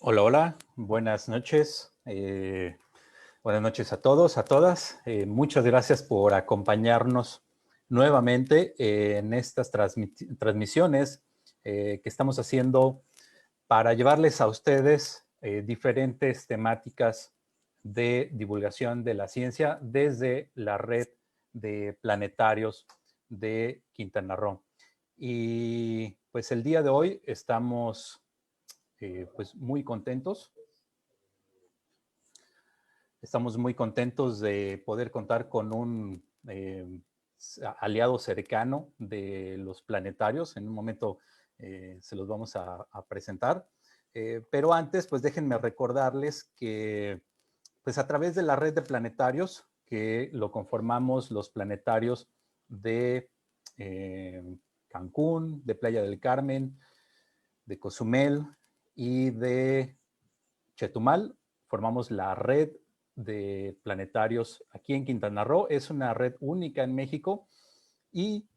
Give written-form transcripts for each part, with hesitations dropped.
Hola, hola, buenas noches. Buenas noches a todos, a todas. Muchas gracias por acompañarnos nuevamente en estas transmisiones que estamos haciendo para llevarles a ustedes diferentes temáticas de divulgación de la ciencia desde la red de planetarios de Quintana Roo. Y pues el día de hoy estamos pues muy contentos. Estamos muy contentos de poder contar con un aliado cercano de los planetarios. En un momento se los vamos a presentar. Pero antes, pues déjenme recordarles que pues a través de la red de planetarios, que lo conformamos los planetarios de Cancún, de Playa del Carmen, de Cozumel y de Chetumal, formamos la red de planetarios aquí en Quintana Roo. Es una red única en México y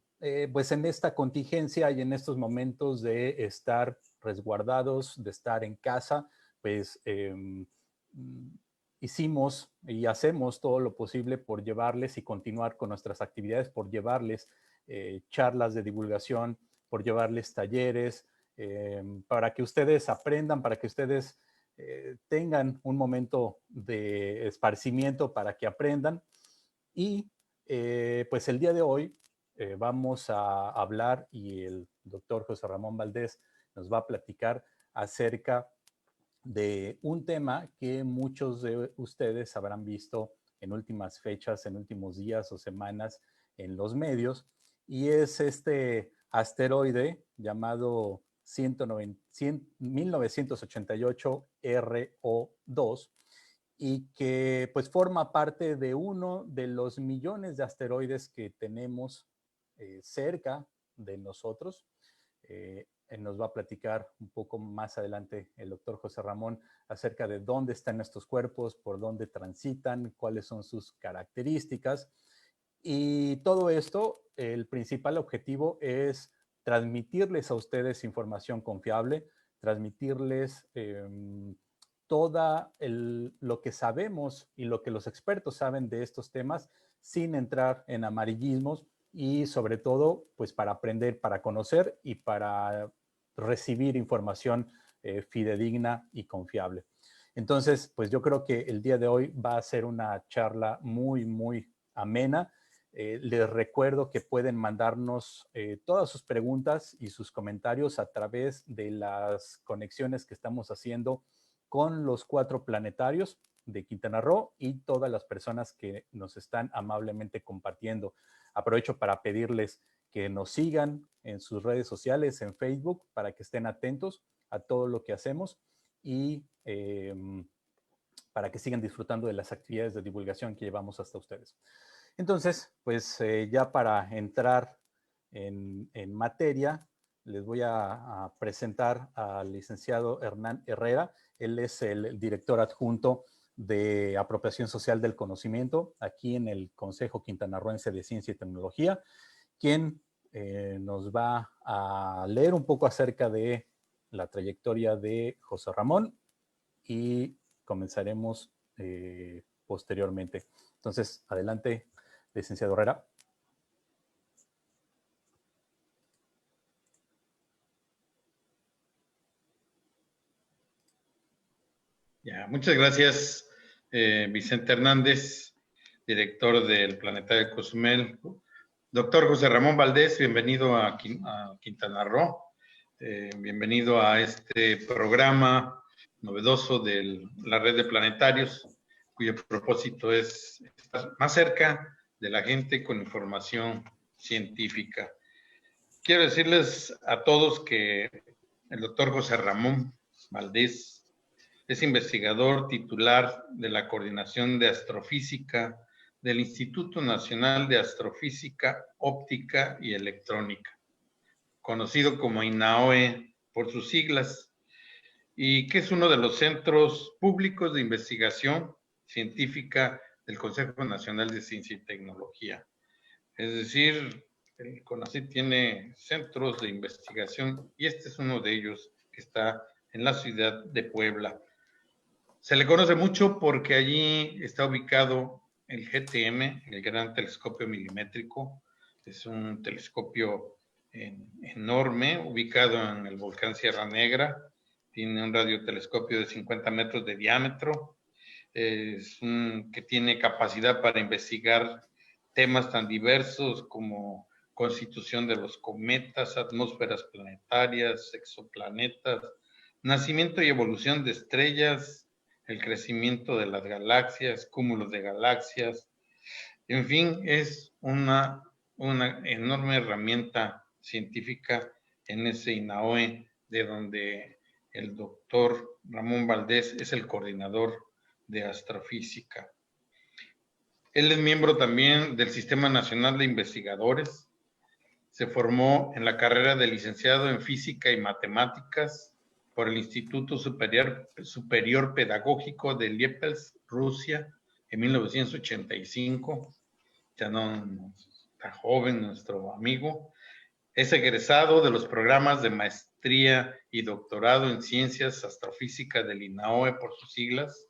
pues en esta contingencia y en estos momentos de estar resguardados, de estar en casa, pues hicimos y hacemos todo lo posible por llevarles y continuar con nuestras actividades, por llevarles charlas de divulgación, por llevarles talleres, para que ustedes aprendan, para que ustedes tengan un momento de esparcimiento, para que aprendan. Y pues el día de hoy vamos a hablar y el doctor José Ramón Valdés nos va a platicar acerca de un tema que muchos de ustedes habrán visto en últimas fechas, en últimos días o semanas en los medios, y es este asteroide llamado 1988 RO2 y que pues forma parte de uno de los millones de asteroides que tenemos cerca de nosotros. Nos va a platicar un poco más adelante el doctor José Ramón acerca de dónde están estos cuerpos, por dónde transitan, cuáles son sus características. Y todo esto, el principal objetivo es transmitirles a ustedes información confiable, transmitirles lo que sabemos y lo que los expertos saben de estos temas sin entrar en amarillismos y sobre todo pues para aprender, para conocer y para recibir información fidedigna y confiable. Entonces, pues yo creo que el día de hoy va a ser una charla muy, muy amena. Les recuerdo que pueden mandarnos todas sus preguntas y sus comentarios a través de las conexiones que estamos haciendo con los 4 planetarios de Quintana Roo y todas las personas que nos están amablemente compartiendo. Aprovecho para pedirles que nos sigan en sus redes sociales, en Facebook, para que estén atentos a todo lo que hacemos y para que sigan disfrutando de las actividades de divulgación que llevamos hasta ustedes. Entonces, pues ya para entrar en materia, les voy a presentar al licenciado Hernán Herrera. Él es el director adjunto de Apropiación Social del Conocimiento aquí en el Consejo Quintanarroense de Ciencia y Tecnología, quien nos va a leer un poco acerca de la trayectoria de José Ramón y comenzaremos posteriormente. Entonces, adelante, licenciado Herrera. Ya, muchas gracias, Vicente Hernández, director del Planetario de Cozumel. Doctor José Ramón Valdés, bienvenido a Quintana Roo. Bienvenido a este programa novedoso de la red de planetarios, cuyo propósito es estar más cerca de la gente con información científica. Quiero decirles a todos que el doctor José Ramón Valdés es investigador titular de la Coordinación de Astrofísica del Instituto Nacional de Astrofísica Óptica y Electrónica, conocido como INAOE por sus siglas, y que es uno de los centros públicos de investigación científica del Consejo Nacional de Ciencia y Tecnología. Es decir, el CONACYT tiene centros de investigación y este es uno de ellos que está en la ciudad de Puebla. Se le conoce mucho porque allí está ubicado el GTM, el Gran Telescopio Milimétrico. Es un telescopio enorme, ubicado en el volcán Sierra Negra. Tiene un radiotelescopio de 50 metros de diámetro. Que tiene capacidad para investigar temas tan diversos como constitución de los cometas, atmósferas planetarias, exoplanetas, nacimiento y evolución de estrellas, el crecimiento de las galaxias, cúmulos de galaxias. En fin, es una enorme herramienta científica en ese INAOE, de donde el doctor Ramón Valdés es el coordinador de astrofísica. Él es miembro también del Sistema Nacional de Investigadores. Se formó en la carrera de licenciado en Física y Matemáticas por el Instituto Superior Pedagógico de Liepelsk, Rusia, en 1985. Ya no está joven nuestro amigo. Es egresado de los programas de maestría y doctorado en Ciencias Astrofísicas del INAOE, por sus siglas.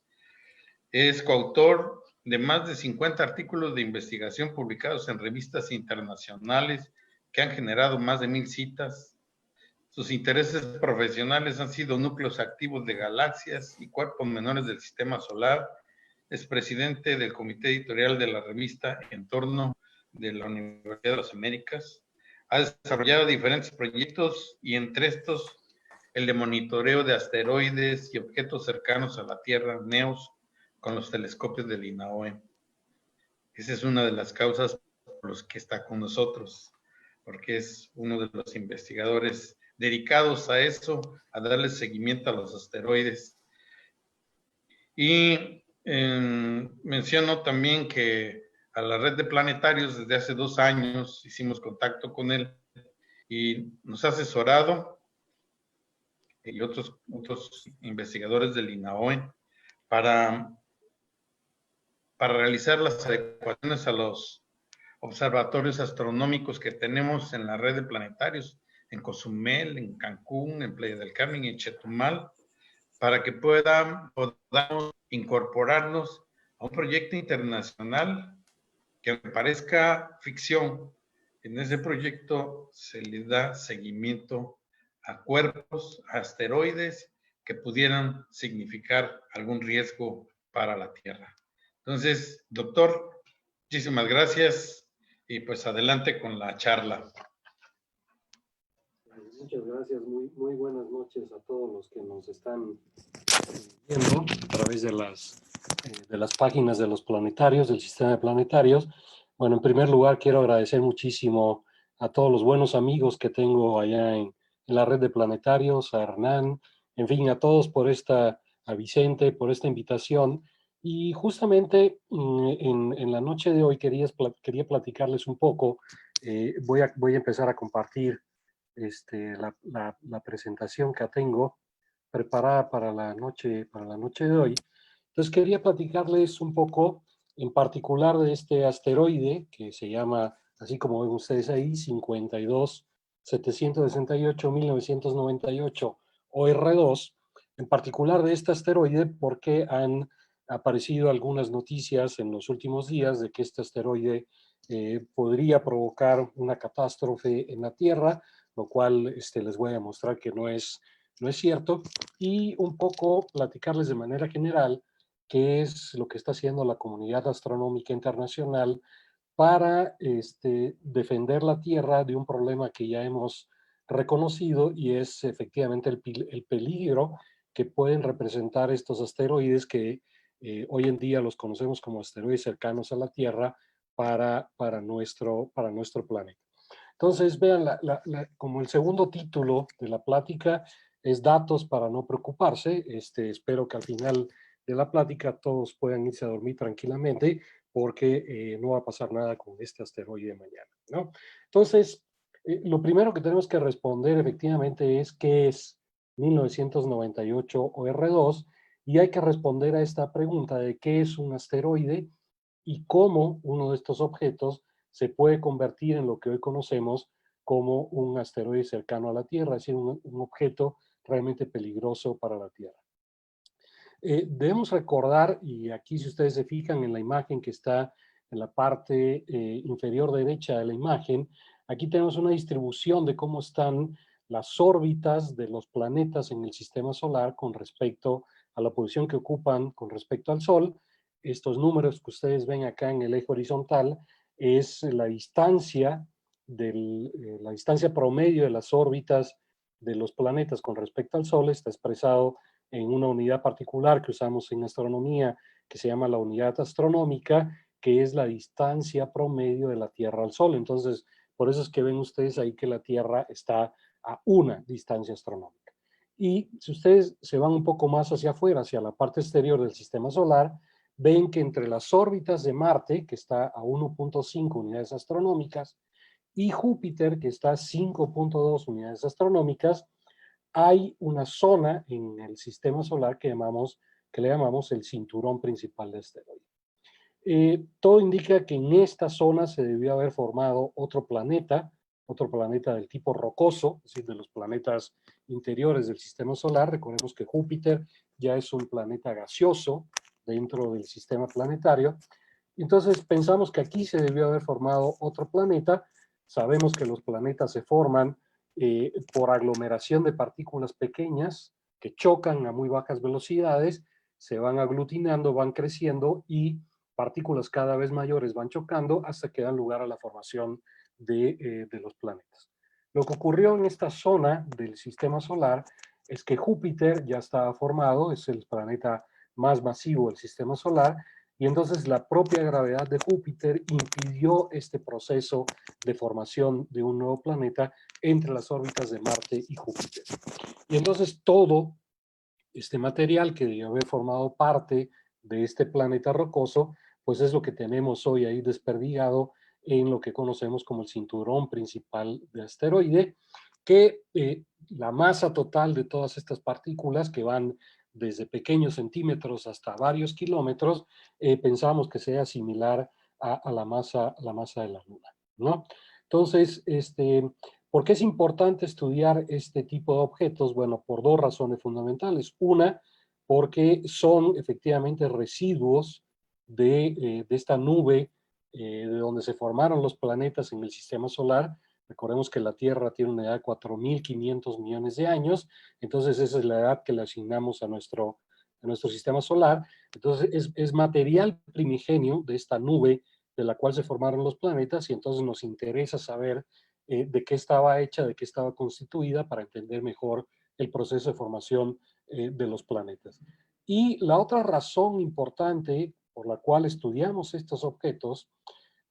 Es coautor de más de 50 artículos de investigación publicados en revistas internacionales que han generado más de 1000 citas. Sus intereses profesionales han sido núcleos activos de galaxias y cuerpos menores del sistema solar. Es presidente del comité editorial de la revista Entorno de la Universidad de las Américas. Ha desarrollado diferentes proyectos y entre estos el de monitoreo de asteroides y objetos cercanos a la Tierra, NEOS, con los telescopios del INAOE. Esa es una de las causas por las que está con nosotros, porque es uno de los investigadores dedicados a eso, a darle seguimiento a los asteroides. Y menciono también que a la red de planetarios desde hace 2 años hicimos contacto con él y nos ha asesorado y otros investigadores del INAOE para realizar las adecuaciones a los observatorios astronómicos que tenemos en la red de planetarios, en Cozumel, en Cancún, en Playa del Carmen y en Chetumal, para que podamos incorporarnos a un proyecto internacional que, aunque parezca ficción, en ese proyecto se le da seguimiento a cuerpos, a asteroides que pudieran significar algún riesgo para la Tierra. Entonces, doctor, muchísimas gracias y pues adelante con la charla. Muchas gracias, muy buenas noches a todos los que nos están viendo a través de las páginas de los planetarios, del sistema de planetarios. Bueno, en primer lugar quiero agradecer muchísimo a todos los buenos amigos que tengo allá en la red de planetarios, a Hernán, en fin, a todos a Vicente por esta invitación. Y justamente en la noche de hoy quería platicarles un poco, voy a empezar a compartir la presentación que tengo preparada para la noche de hoy. Entonces quería platicarles un poco en particular de este asteroide que se llama, así como ven ustedes ahí, 52768-1998 OR2, en particular de este asteroide porque han aparecido algunas noticias en los últimos días de que este asteroide podría provocar una catástrofe en la Tierra, lo cual les voy a mostrar que no es cierto, y un poco platicarles de manera general qué es lo que está haciendo la comunidad astronómica internacional para defender la Tierra de un problema que ya hemos reconocido y es efectivamente el peligro que pueden representar estos asteroides que hoy en día los conocemos como asteroides cercanos a la Tierra para nuestro planeta. Entonces, vean, como el segundo título de la plática es Datos para no preocuparse. Espero que al final de la plática todos puedan irse a dormir tranquilamente porque no va a pasar nada con este asteroide mañana, ¿no? Entonces, lo primero que tenemos que responder efectivamente es ¿qué es 1998 OR2? Y hay que responder a esta pregunta de qué es un asteroide y cómo uno de estos objetos se puede convertir en lo que hoy conocemos como un asteroide cercano a la Tierra, es decir, un objeto realmente peligroso para la Tierra. Debemos recordar, y aquí si ustedes se fijan en la imagen que está en la parte inferior derecha de la imagen, aquí tenemos una distribución de cómo están las órbitas de los planetas en el sistema solar con respecto a la posición que ocupan con respecto al Sol. Estos números que ustedes ven acá en el eje horizontal es la distancia, la distancia promedio de las órbitas de los planetas con respecto al Sol. Está expresado en una unidad particular que usamos en astronomía, que se llama la unidad astronómica, que es la distancia promedio de la Tierra al Sol. Entonces, por eso es que ven ustedes ahí que la Tierra está a una distancia astronómica. Y si ustedes se van un poco más hacia afuera, hacia la parte exterior del sistema solar, ven que entre las órbitas de Marte, que está a 1.5 unidades astronómicas, y Júpiter, que está a 5.2 unidades astronómicas, hay una zona en el sistema solar que le llamamos el cinturón principal de asteroides. Todo indica que en esta zona se debió haber formado otro planeta del tipo rocoso, es decir, de los planetas interiores del sistema solar. Recordemos que Júpiter ya es un planeta gaseoso dentro del sistema planetario. Entonces pensamos que aquí se debió haber formado otro planeta. Sabemos que los planetas se forman por aglomeración de partículas pequeñas que chocan a muy bajas velocidades, se van aglutinando, van creciendo y partículas cada vez mayores van chocando hasta que dan lugar a la formación de los planetas. Lo que ocurrió en esta zona del sistema solar es que Júpiter ya estaba formado, es el planeta más masivo del sistema solar, y entonces la propia gravedad de Júpiter impidió este proceso de formación de un nuevo planeta entre las órbitas de Marte y Júpiter. Y entonces todo este material que debió haber formado parte de este planeta rocoso, pues es lo que tenemos hoy ahí desperdigado en lo que conocemos como el cinturón principal de asteroide, que la masa total de todas estas partículas, que van desde pequeños centímetros hasta varios kilómetros, pensamos que sea similar a la masa de la Luna, ¿no? Entonces, ¿por qué es importante estudiar este tipo de objetos? Bueno, por dos razones fundamentales. Una, porque son efectivamente residuos de esta nube de donde se formaron los planetas en el sistema solar. Recordemos que la Tierra tiene una edad de 4.500 millones de años, entonces esa es la edad que le asignamos a nuestro sistema solar. Entonces es material primigenio de esta nube de la cual se formaron los planetas, y entonces nos interesa saber de qué estaba hecha, de qué estaba constituida, para entender mejor el proceso de formación de los planetas. Y la otra razón importante por la cual estudiamos estos objetos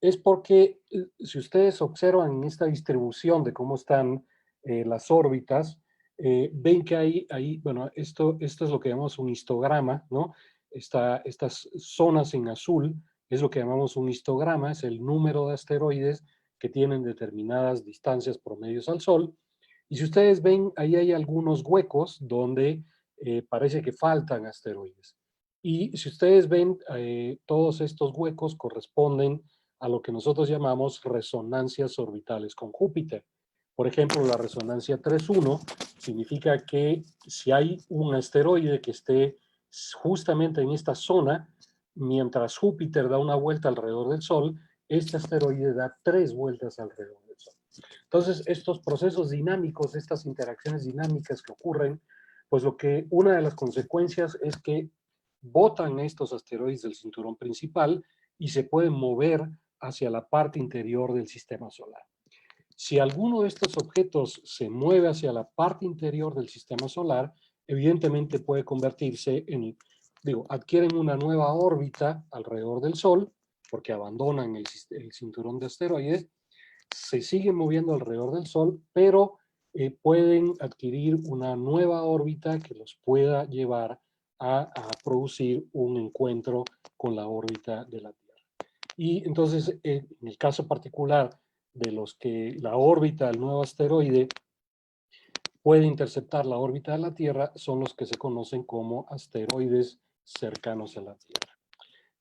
es porque si ustedes observan en esta distribución de cómo están las órbitas, ven que hay, bueno, esto es lo que llamamos un histograma, ¿no? Estas zonas en azul es lo que llamamos un histograma, es el número de asteroides que tienen determinadas distancias promedios al Sol. Y si ustedes ven, ahí hay algunos huecos donde parece que faltan asteroides. Y si ustedes ven, todos estos huecos corresponden a lo que nosotros llamamos resonancias orbitales con Júpiter. Por ejemplo, la resonancia 3.1 significa que si hay un asteroide que esté justamente en esta zona, mientras Júpiter da una vuelta alrededor del Sol, este asteroide da 3 vueltas alrededor del Sol. Entonces, estos procesos dinámicos, estas interacciones dinámicas que ocurren, pues una de las consecuencias es que botan estos asteroides del cinturón principal y se pueden mover hacia la parte interior del sistema solar. Si alguno de estos objetos se mueve hacia la parte interior del sistema solar, evidentemente puede convertirse adquieren una nueva órbita alrededor del Sol, porque abandonan el cinturón de asteroides, se siguen moviendo alrededor del Sol, pero pueden adquirir una nueva órbita que los pueda llevar a producir un encuentro con la órbita de la Tierra. Y entonces, en el caso particular de los que la órbita del nuevo asteroide puede interceptar la órbita de la Tierra, son los que se conocen como asteroides cercanos a la Tierra.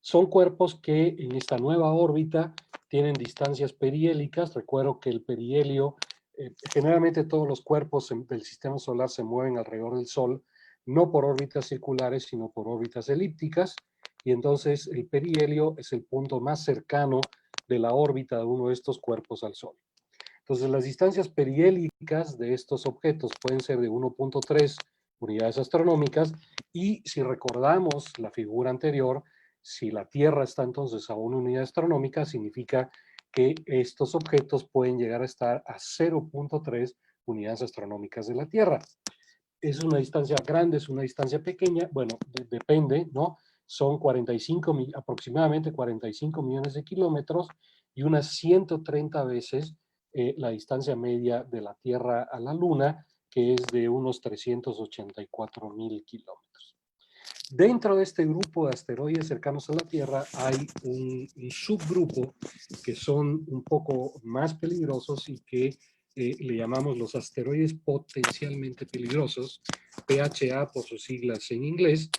Son cuerpos que en esta nueva órbita tienen distancias perihélicas. Recuerdo que el perihelio Generalmente todos los cuerpos del sistema solar se mueven alrededor del Sol, no por órbitas circulares, sino por órbitas elípticas, y entonces el perihelio es el punto más cercano de la órbita de uno de estos cuerpos al Sol. Entonces las distancias perihélicas de estos objetos pueden ser de 1.3 unidades astronómicas, y si recordamos la figura anterior, si la Tierra está entonces a 1 unidad astronómica, significa que estos objetos pueden llegar a estar a 0.3 unidades astronómicas de la Tierra. ¿Es una distancia grande, es una distancia pequeña? Bueno, depende, ¿no? Son aproximadamente 45 millones de kilómetros y unas 130 veces la distancia media de la Tierra a la Luna, que es de unos 384.000 kilómetros. Dentro de este grupo de asteroides cercanos a la Tierra hay un subgrupo que son un poco más peligrosos y que le llamamos los asteroides potencialmente peligrosos, PHA por sus siglas en inglés,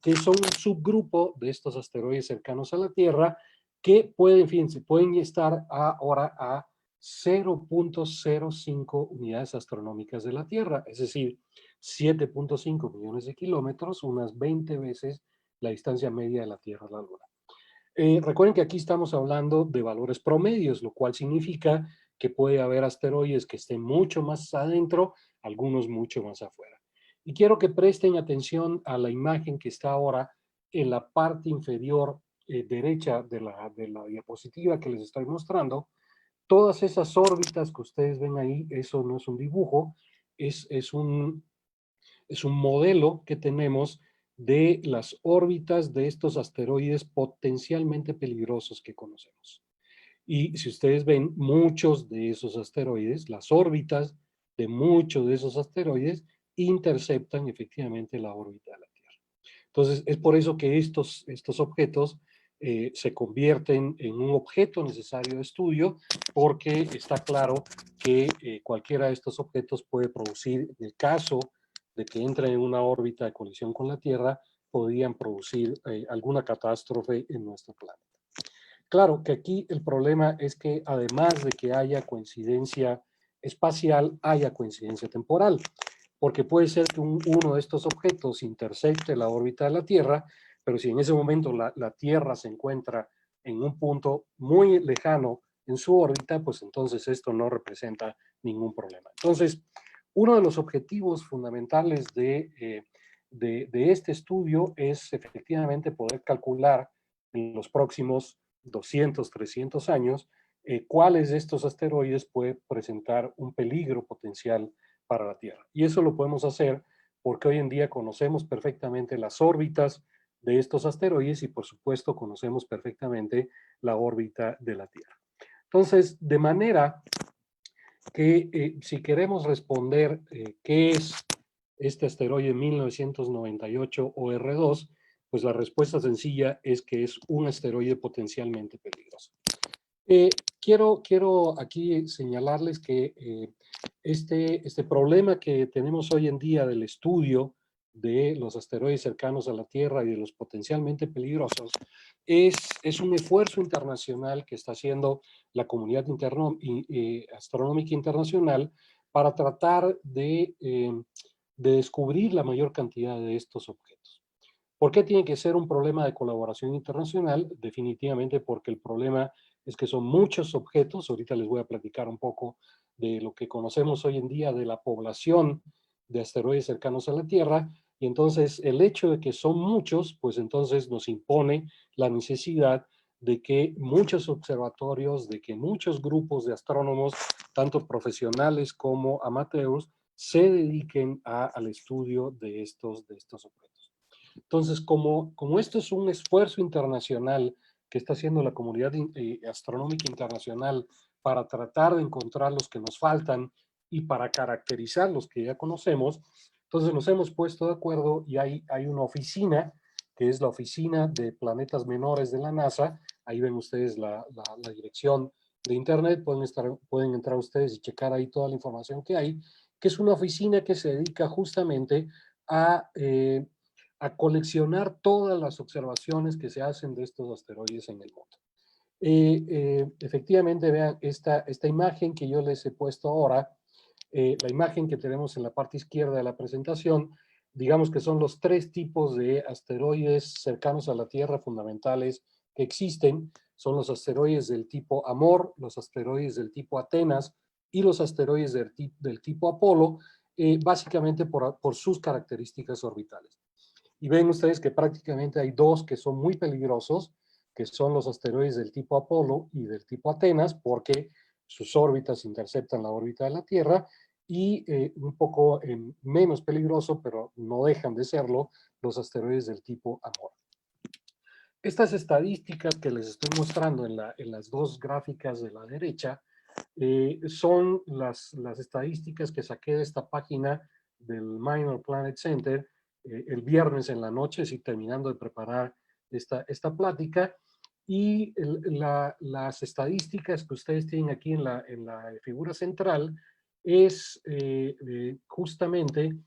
que son un subgrupo de estos asteroides cercanos a la Tierra que pueden, fíjense, pueden estar ahora a 0.05 unidades astronómicas de la Tierra, es decir, 7.5 millones de kilómetros, unas 20 veces la distancia media de la Tierra a la Luna. Recuerden que aquí estamos hablando de valores promedios, lo cual significa que puede haber asteroides que estén mucho más adentro, algunos mucho más afuera. Y quiero que presten atención a la imagen que está ahora en la parte inferior derecha de la diapositiva que les estoy mostrando. Todas esas órbitas que ustedes ven ahí, eso no es un dibujo, es un modelo que tenemos de las órbitas de estos asteroides potencialmente peligrosos que conocemos. Y si ustedes ven, muchos de esos asteroides, las órbitas de muchos de esos asteroides interceptan efectivamente la órbita de la Tierra. Entonces, es por eso que estos objetos se convierten en un objeto necesario de estudio, porque está claro que cualquiera de estos objetos puede producir, en el caso de que entren en una órbita de colisión con la Tierra, podrían producir alguna catástrofe en nuestro planeta. Claro que aquí el problema es que además de que haya coincidencia espacial, haya coincidencia temporal, porque puede ser que uno de estos objetos intercepte la órbita de la Tierra, pero si en ese momento la Tierra se encuentra en un punto muy lejano en su órbita, pues entonces esto no representa ningún problema. Entonces, uno de los objetivos fundamentales de este estudio es efectivamente poder calcular en los próximos 200, 300 años cuáles de estos asteroides puede presentar un peligro potencial para la Tierra. Y eso lo podemos hacer porque hoy en día conocemos perfectamente las órbitas de estos asteroides y por supuesto conocemos perfectamente la órbita de la Tierra. Entonces, de manera que si queremos responder qué es este asteroide 1998 OR2, pues la respuesta sencilla es que es un asteroide potencialmente peligroso. Quiero aquí señalarles que este problema que tenemos hoy en día del estudio de los asteroides cercanos a la Tierra y de los potencialmente peligrosos es un esfuerzo internacional que está haciendo la comunidad astronómica internacional para tratar de descubrir la mayor cantidad de estos objetos. ¿Por qué tiene que ser un problema de colaboración internacional? Definitivamente porque el problema es que son muchos objetos. Ahorita les voy a platicar un poco de lo que conocemos hoy en día de la población de asteroides cercanos a la Tierra. Y entonces el hecho de que son muchos, pues entonces nos impone la necesidad de que muchos observatorios, de que muchos grupos de astrónomos, tanto profesionales como amateurs, se dediquen al estudio de estos objetos. Entonces, como esto es un esfuerzo internacional que está haciendo la comunidad astronómica internacional para tratar de encontrar los que nos faltan y para caracterizar los que ya conocemos, entonces nos hemos puesto de acuerdo y hay una oficina, que es la Oficina de Planetas Menores de la NASA. Ahí ven ustedes la dirección de internet, pueden entrar ustedes y checar ahí toda la información que hay, que es una oficina que se dedica justamente a coleccionar todas las observaciones que se hacen de estos asteroides en el mundo. Efectivamente, vean esta imagen que yo les he puesto ahora, La imagen que tenemos en la parte izquierda de la presentación, digamos que son los 3 tipos de asteroides cercanos a la Tierra fundamentales que existen. Son los asteroides del tipo Amor, los asteroides del tipo Atenas y los asteroides del tipo Apolo, básicamente por sus características orbitales. Y ven ustedes que prácticamente hay 2 que son muy peligrosos, que son los asteroides del tipo Apolo y del tipo Atenas, porque sus órbitas interceptan la órbita de la Tierra, y un poco menos peligroso, pero no dejan de serlo, los asteroides del tipo Amor. Estas estadísticas que les estoy mostrando en las 2 gráficas de la derecha son las estadísticas que saqué de esta página del Minor Planet Center el viernes en la noche, sí, terminando de preparar esta plática. Y las estadísticas que ustedes tienen aquí en la figura central es justamente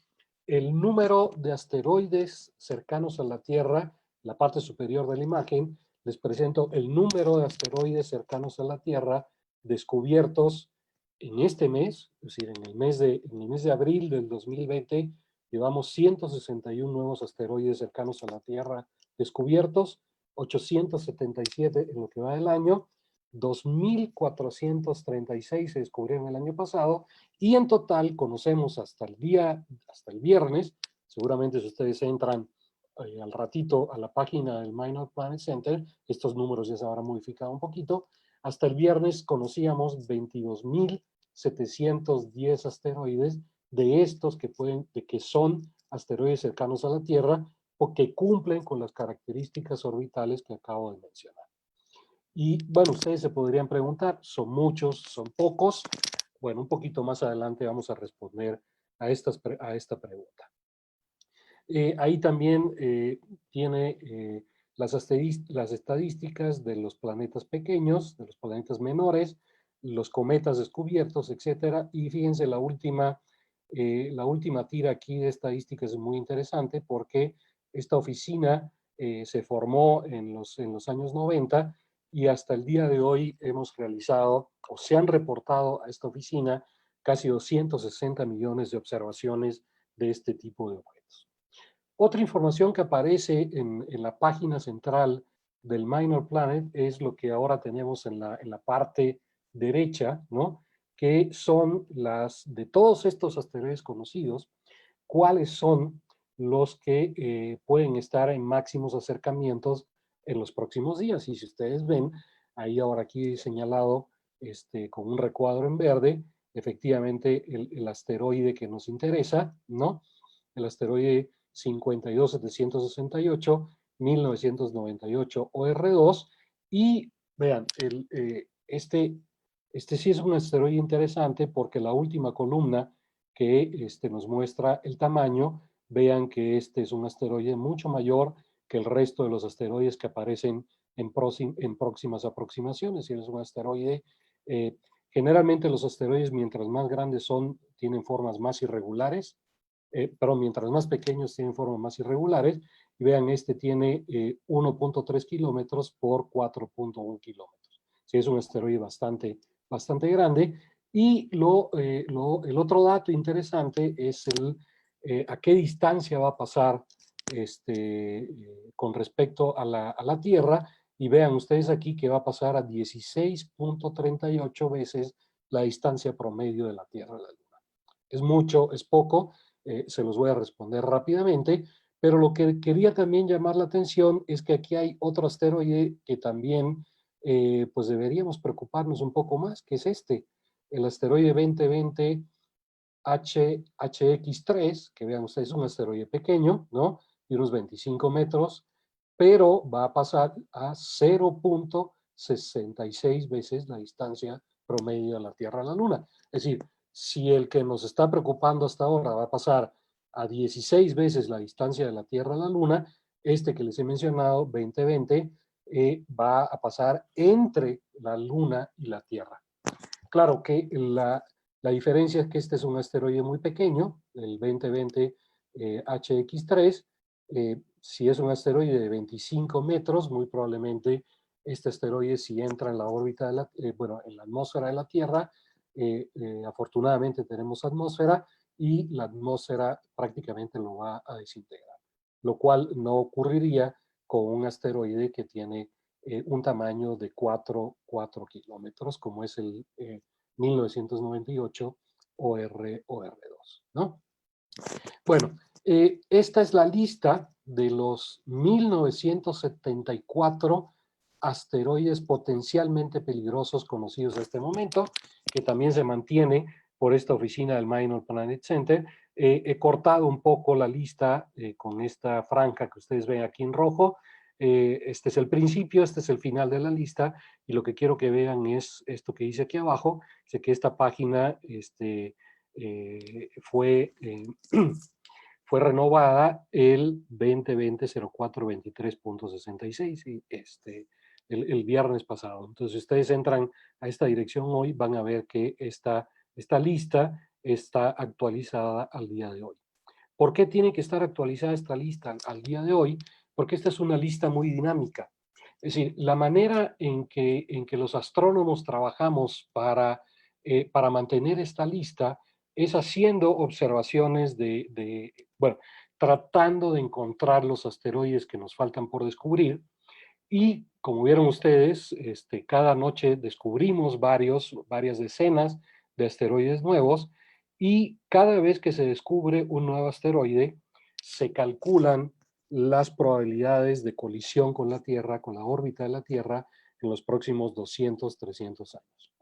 el número de asteroides cercanos a la Tierra. La parte superior de la imagen les presento el número de asteroides cercanos a la Tierra descubiertos en este mes, es decir, en el mes de abril del 2020, llevamos 161 nuevos asteroides cercanos a la Tierra descubiertos, 877 en lo que va del año, 2.436 se descubrieron el año pasado, y en total conocemos hasta el viernes, seguramente si ustedes entran al ratito a la página del Minor Planet Center, estos números ya se habrán modificado un poquito. Hasta el viernes conocíamos 22.710 asteroides de estos que son asteroides cercanos a la Tierra o que cumplen con las características orbitales que acabo de mencionar. Y bueno, ustedes se podrían preguntar, ¿son muchos, son pocos? Bueno, un poquito más adelante vamos a responder a esta pregunta. Ahí también tiene las estadísticas de los planetas pequeños, de los planetas menores, los cometas descubiertos, etcétera. Y fíjense, la última tira aquí de estadísticas es muy interesante porque esta oficina se formó en los años 90 y hasta el día de hoy hemos realizado, o se han reportado a esta oficina, casi 260 millones de observaciones de este tipo de objetos. Otra información que aparece en la página central del Minor Planet es lo que ahora tenemos en la parte derecha, ¿no? Que son de todos estos asteroides conocidos, cuáles son los que pueden estar en máximos acercamientos en los próximos días. Y si ustedes ven, ahí ahora aquí señalado con un recuadro en verde, efectivamente el asteroide que nos interesa, ¿no? El asteroide 52768, 1998 OR2, y vean, este sí es un asteroide interesante porque la última columna que nos muestra el tamaño, vean que este es un asteroide mucho mayor que el resto de los asteroides que aparecen en próximas aproximaciones. Y es un asteroide, generalmente los asteroides mientras más grandes son, tienen formas más irregulares, pero mientras más pequeños tienen formas más irregulares. Y vean, este tiene 1.3 kilómetros por 4.1 kilómetros. Sí, es un asteroide bastante grande. Y el otro dato interesante es a qué distancia va a pasar con respecto a la Tierra. Y vean ustedes aquí que va a pasar a 16.38 veces la distancia promedio de la Tierra a la Luna. Es mucho, es poco, se los voy a responder rápidamente, pero lo que quería también llamar la atención es que aquí hay otro asteroide que también pues deberíamos preocuparnos un poco más, que es el asteroide 2020 HX3, que vean ustedes, es un asteroide pequeño, ¿no? De unos 25 metros, pero va a pasar a 0.66 veces la distancia promedio de la Tierra a la Luna. Es decir, si el que nos está preocupando hasta ahora va a pasar a 16 veces la distancia de la Tierra a la Luna, este que les he mencionado, 2020, va a pasar entre la Luna y la Tierra. Claro que la diferencia es que este es un asteroide muy pequeño, el 2020 HX3. Si es un asteroide de 25 metros, muy probablemente este asteroide, si entra en la órbita en la atmósfera de la Tierra, afortunadamente tenemos atmósfera y la atmósfera prácticamente lo va a desintegrar, lo cual no ocurriría con un asteroide que tiene un tamaño de 4 kilómetros, como es el 1998 OR2, ¿no? Bueno, esta es la lista de los 1974 asteroides potencialmente peligrosos conocidos a este momento, que también se mantiene por esta oficina del Minor Planet Center. He cortado un poco la lista con esta franja que ustedes ven aquí en rojo. Este es el principio, este es el final de la lista, y lo que quiero que vean es esto que dice aquí abajo. Dice que esta página fue fue renovada el 2020-04-23.66 y el viernes pasado. Entonces, si ustedes entran a esta dirección hoy, van a ver que esta lista está actualizada al día de hoy. ¿Por qué tiene que estar actualizada esta lista al día de hoy? Porque esta es una lista muy dinámica. Es decir, la manera en que los astrónomos trabajamos para mantener esta lista es haciendo observaciones bueno, tratando de encontrar los asteroides que nos faltan por descubrir. Y como vieron ustedes, cada noche descubrimos varias decenas de asteroides nuevos, y cada vez que se descubre un nuevo asteroide, se calculan las probabilidades de colisión con la Tierra, con la órbita de la Tierra, en los próximos 200, 300 años.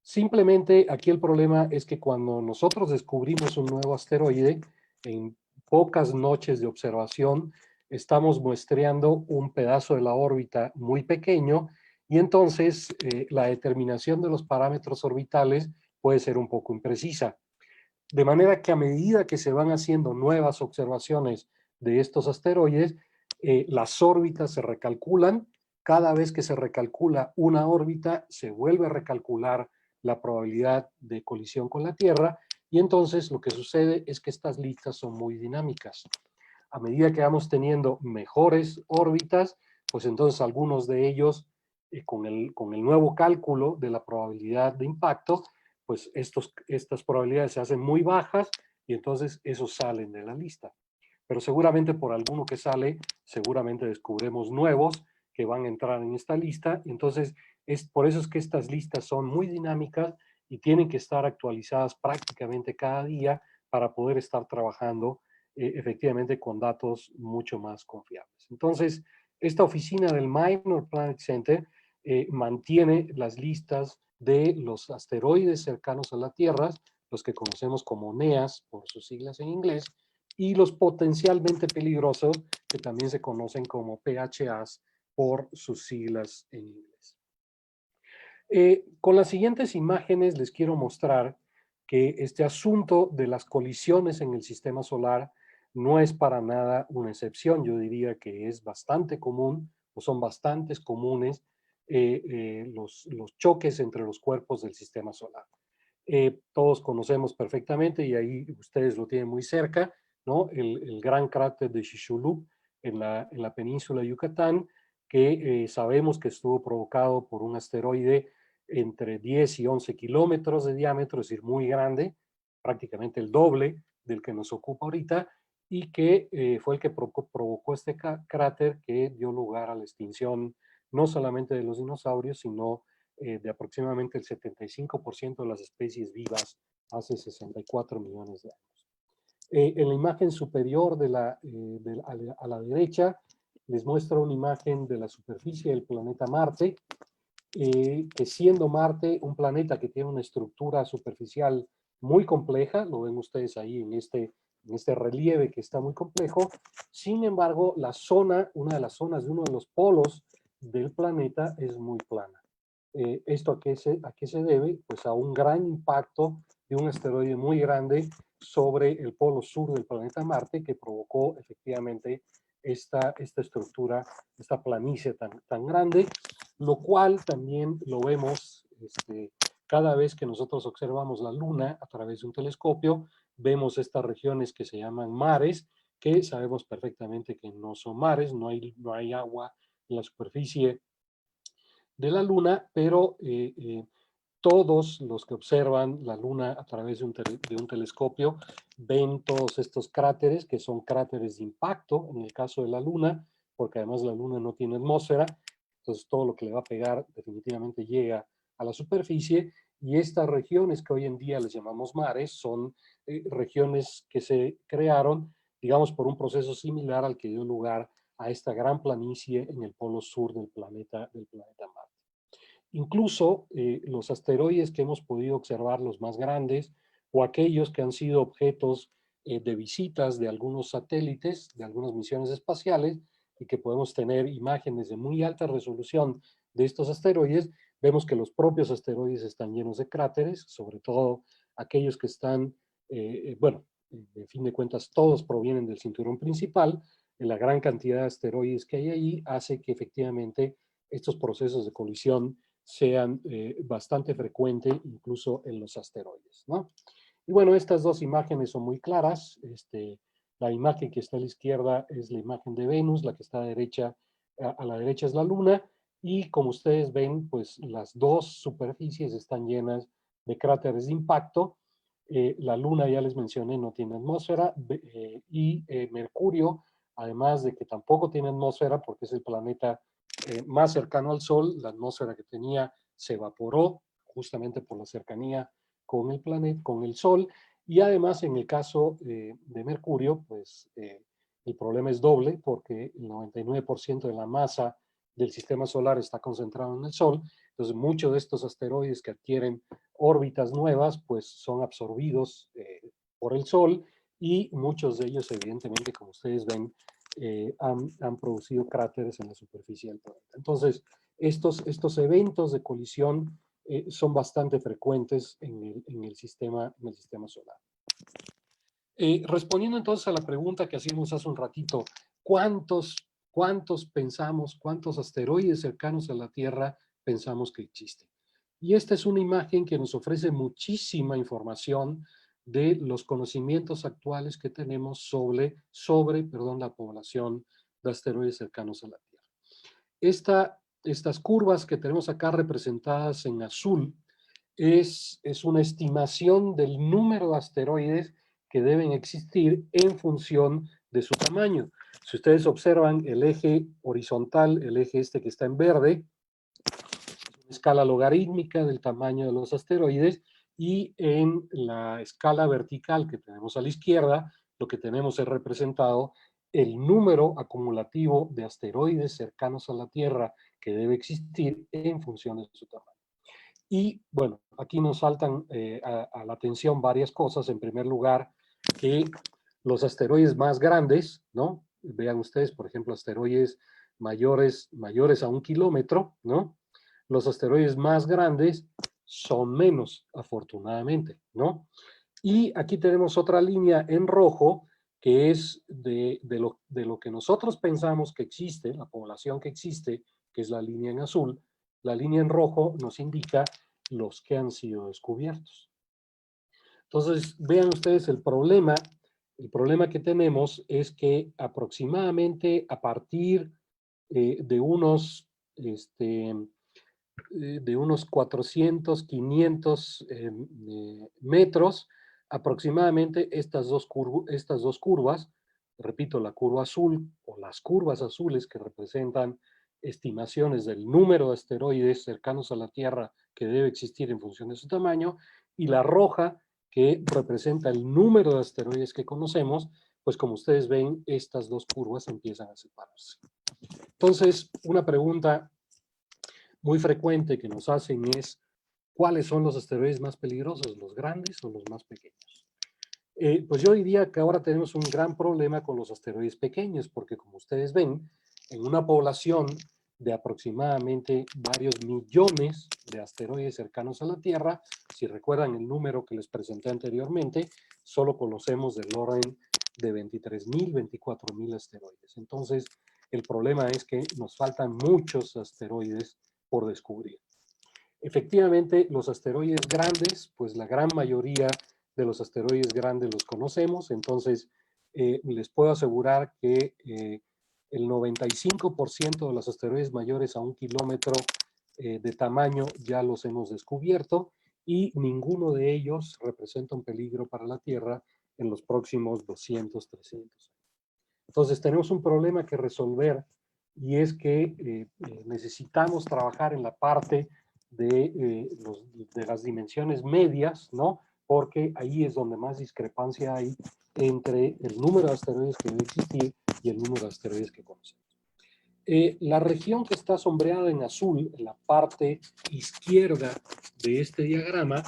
Simplemente aquí el problema es que cuando nosotros descubrimos un nuevo asteroide, en pocas noches de observación, estamos muestreando un pedazo de la órbita muy pequeño, y entonces la determinación de los parámetros orbitales puede ser un poco imprecisa. De manera que a medida que se van haciendo nuevas observaciones de estos asteroides, las órbitas se recalculan. Cada vez que se recalcula una órbita, se vuelve a recalcular la probabilidad de colisión con la Tierra, y entonces lo que sucede es que estas listas son muy dinámicas. A medida que vamos teniendo mejores órbitas, pues entonces algunos de ellos, con el nuevo cálculo de la probabilidad de impacto, pues estas probabilidades se hacen muy bajas, y entonces esos salen de la lista. Pero seguramente por alguno que sale, seguramente descubremos nuevos que van a entrar en esta lista. Entonces, por eso es que estas listas son muy dinámicas y tienen que estar actualizadas prácticamente cada día para poder estar trabajando efectivamente con datos mucho más confiables. Entonces, esta oficina del Minor Planet Center mantiene las listas de los asteroides cercanos a la Tierra, los que conocemos como NEAs por sus siglas en inglés, y los potencialmente peligrosos, que también se conocen como PHAs por sus siglas en inglés. Con las siguientes imágenes les quiero mostrar que este asunto de las colisiones en el sistema solar no es para nada una excepción. Yo diría que es bastante común, o son bastantes comunes, los choques entre los cuerpos del sistema solar. Todos conocemos perfectamente, y ahí ustedes lo tienen muy cerca, ¿no? El gran cráter de Chicxulub en la península de Yucatán, que sabemos que estuvo provocado por un asteroide entre 10 y 11 kilómetros de diámetro, es decir, muy grande, prácticamente el doble del que nos ocupa ahorita, y que fue el que provocó este cráter que dio lugar a la extinción no solamente de los dinosaurios, sino de aproximadamente el 75% de las especies vivas hace 64 millones de años. En la imagen superior a la derecha les muestro una imagen de la superficie del planeta Marte, que siendo Marte un planeta que tiene una estructura superficial muy compleja, lo ven ustedes ahí en este relieve que está muy complejo. Sin embargo, una de las zonas de uno de los polos del planeta es muy plana. ¿Esto a qué se debe? Pues a un gran impacto de un asteroide muy grande sobre el polo sur del planeta Marte, que provocó efectivamente esta estructura, esta planicie tan grande, lo cual también lo vemos cada vez que nosotros observamos la Luna a través de un telescopio. Vemos estas regiones que se llaman mares, que sabemos perfectamente que no son mares, no hay agua en la superficie de la Luna, pero Todos los que observan la Luna a través de un telescopio ven todos estos cráteres, que son cráteres de impacto, en el caso de la Luna, porque además la Luna no tiene atmósfera, entonces todo lo que le va a pegar definitivamente llega a la superficie, y estas regiones que hoy en día les llamamos mares son regiones que se crearon, digamos, por un proceso similar al que dio lugar a esta gran planicie en el polo sur del planeta Marte. Incluso los asteroides que hemos podido observar, los más grandes, o aquellos que han sido objetos de visitas de algunos satélites, de algunas misiones espaciales, y que podemos tener imágenes de muy alta resolución de estos asteroides, vemos que los propios asteroides están llenos de cráteres, sobre todo aquellos que están, bueno, en fin de cuentas, todos provienen del cinturón principal. La gran cantidad de asteroides que hay ahí hace que efectivamente estos procesos de colisión sean bastante frecuentes incluso en los asteroides, ¿no? Y bueno, estas dos imágenes son muy claras. La imagen que está a la izquierda es la imagen de Venus, la que está a la derecha es la Luna, y como ustedes ven, pues las dos superficies están llenas de cráteres de impacto. La Luna, ya les mencioné, no tiene atmósfera, y Mercurio, además de que tampoco tiene atmósfera porque es el planeta más cercano al Sol, la atmósfera que tenía se evaporó justamente por la cercanía con el planeta, con el Sol, y además en el caso de Mercurio, pues el problema es doble porque el 99% de la masa del sistema solar está concentrado en el Sol, entonces muchos de estos asteroides que adquieren órbitas nuevas, pues son absorbidos por el Sol, y muchos de ellos, evidentemente, como ustedes ven, han producido cráteres en la superficie del planeta. Entonces, estos eventos de colisión son bastante frecuentes en el sistema solar. Respondiendo entonces a la pregunta que hacíamos hace un ratito, ¿cuántos asteroides cercanos a la Tierra pensamos que existen? Y esta es una imagen que nos ofrece muchísima información de los conocimientos actuales que tenemos sobre la población de asteroides cercanos a la Tierra. Estas curvas que tenemos acá representadas en azul es una estimación del número de asteroides que deben existir en función de su tamaño. Si ustedes observan el eje horizontal, el eje que está en verde, es una escala logarítmica del tamaño de los asteroides, y en la escala vertical que tenemos a la izquierda, lo que tenemos es representado el número acumulativo de asteroides cercanos a la Tierra que debe existir en función de su tamaño. Y bueno, aquí nos saltan a la atención varias cosas. En primer lugar, que los asteroides más grandes, ¿no? Vean ustedes, por ejemplo, asteroides mayores a 1 kilómetro, ¿no? Los asteroides más grandes son menos, afortunadamente, ¿no? Y aquí tenemos otra línea en rojo, que es de lo que nosotros pensamos que existe, la población que existe, que es la línea en azul. La línea en rojo nos indica los que han sido descubiertos. Entonces, vean ustedes el problema que tenemos es que aproximadamente a partir de unos 400, 500 metros, aproximadamente estas dos curvas, repito, la curva azul o las curvas azules que representan estimaciones del número de asteroides cercanos a la Tierra que debe existir en función de su tamaño, y la roja que representa el número de asteroides que conocemos, pues como ustedes ven, estas dos curvas empiezan a separarse. Entonces, una pregunta muy frecuente que nos hacen es: ¿cuáles son los asteroides más peligrosos, los grandes o los más pequeños? Pues yo diría que ahora tenemos un gran problema con los asteroides pequeños, porque como ustedes ven, en una población de aproximadamente varios millones de asteroides cercanos a la Tierra, si recuerdan el número que les presenté anteriormente, solo conocemos del orden de 23.000, 24.000 asteroides. Entonces, el problema es que nos faltan muchos asteroides por descubrir. Efectivamente, los asteroides grandes, pues la gran mayoría de los asteroides grandes los conocemos, entonces les puedo asegurar que el 95% de los asteroides mayores a 1 kilómetro de tamaño ya los hemos descubierto y ninguno de ellos representa un peligro para la Tierra en los próximos 200, 300 años. Entonces tenemos un problema que resolver y es que necesitamos trabajar en la parte de las dimensiones medias, ¿no? Porque ahí es donde más discrepancia hay entre el número de asteroides que debe existir y el número de asteroides que conocemos. La región que está sombreada en azul, en la parte izquierda de este diagrama,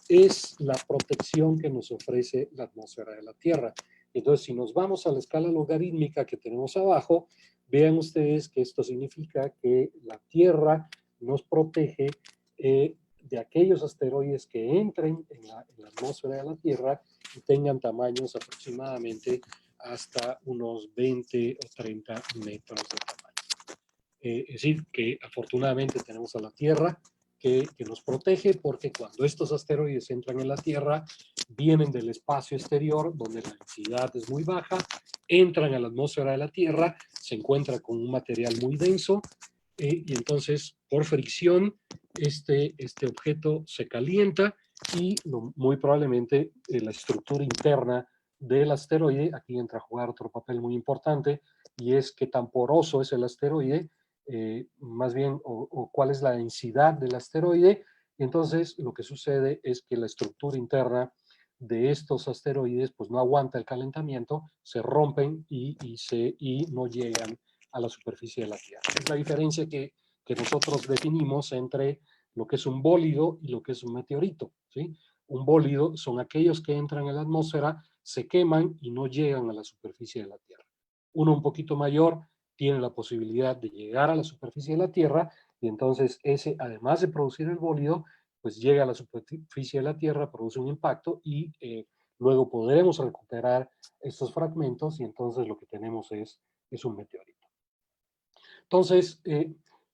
es la protección que nos ofrece la atmósfera de la Tierra. Entonces, si nos vamos a la escala logarítmica que tenemos abajo, vean ustedes que esto significa que la Tierra nos protege de aquellos asteroides que entren en la atmósfera de la Tierra y tengan tamaños aproximadamente hasta unos 20 o 30 metros de tamaño. Es decir, que afortunadamente tenemos a la Tierra que nos protege, porque cuando estos asteroides entran en la Tierra, vienen del espacio exterior, donde la densidad es muy baja, entran a la atmósfera de la Tierra, se encuentra con un material muy denso, y entonces, por fricción, este objeto se calienta y muy probablemente la estructura interna del asteroide, aquí entra a jugar otro papel muy importante, y es qué tan poroso es el asteroide, más bien, o cuál es la densidad del asteroide. Entonces, lo que sucede es que la estructura interna de estos asteroides pues no aguanta el calentamiento, se rompen y no llegan a la superficie de la Tierra. Es la diferencia que nosotros definimos entre lo que es un bólido y lo que es un meteorito, ¿sí? Un bólido son aquellos que entran en la atmósfera, se queman y no llegan a la superficie de la Tierra. Uno un poquito mayor tiene la posibilidad de llegar a la superficie de la Tierra, y entonces ese, además de producir el bólido, pues llega a la superficie de la Tierra, produce un impacto y luego podremos recuperar estos fragmentos, y entonces lo que tenemos es un meteorito. Entonces,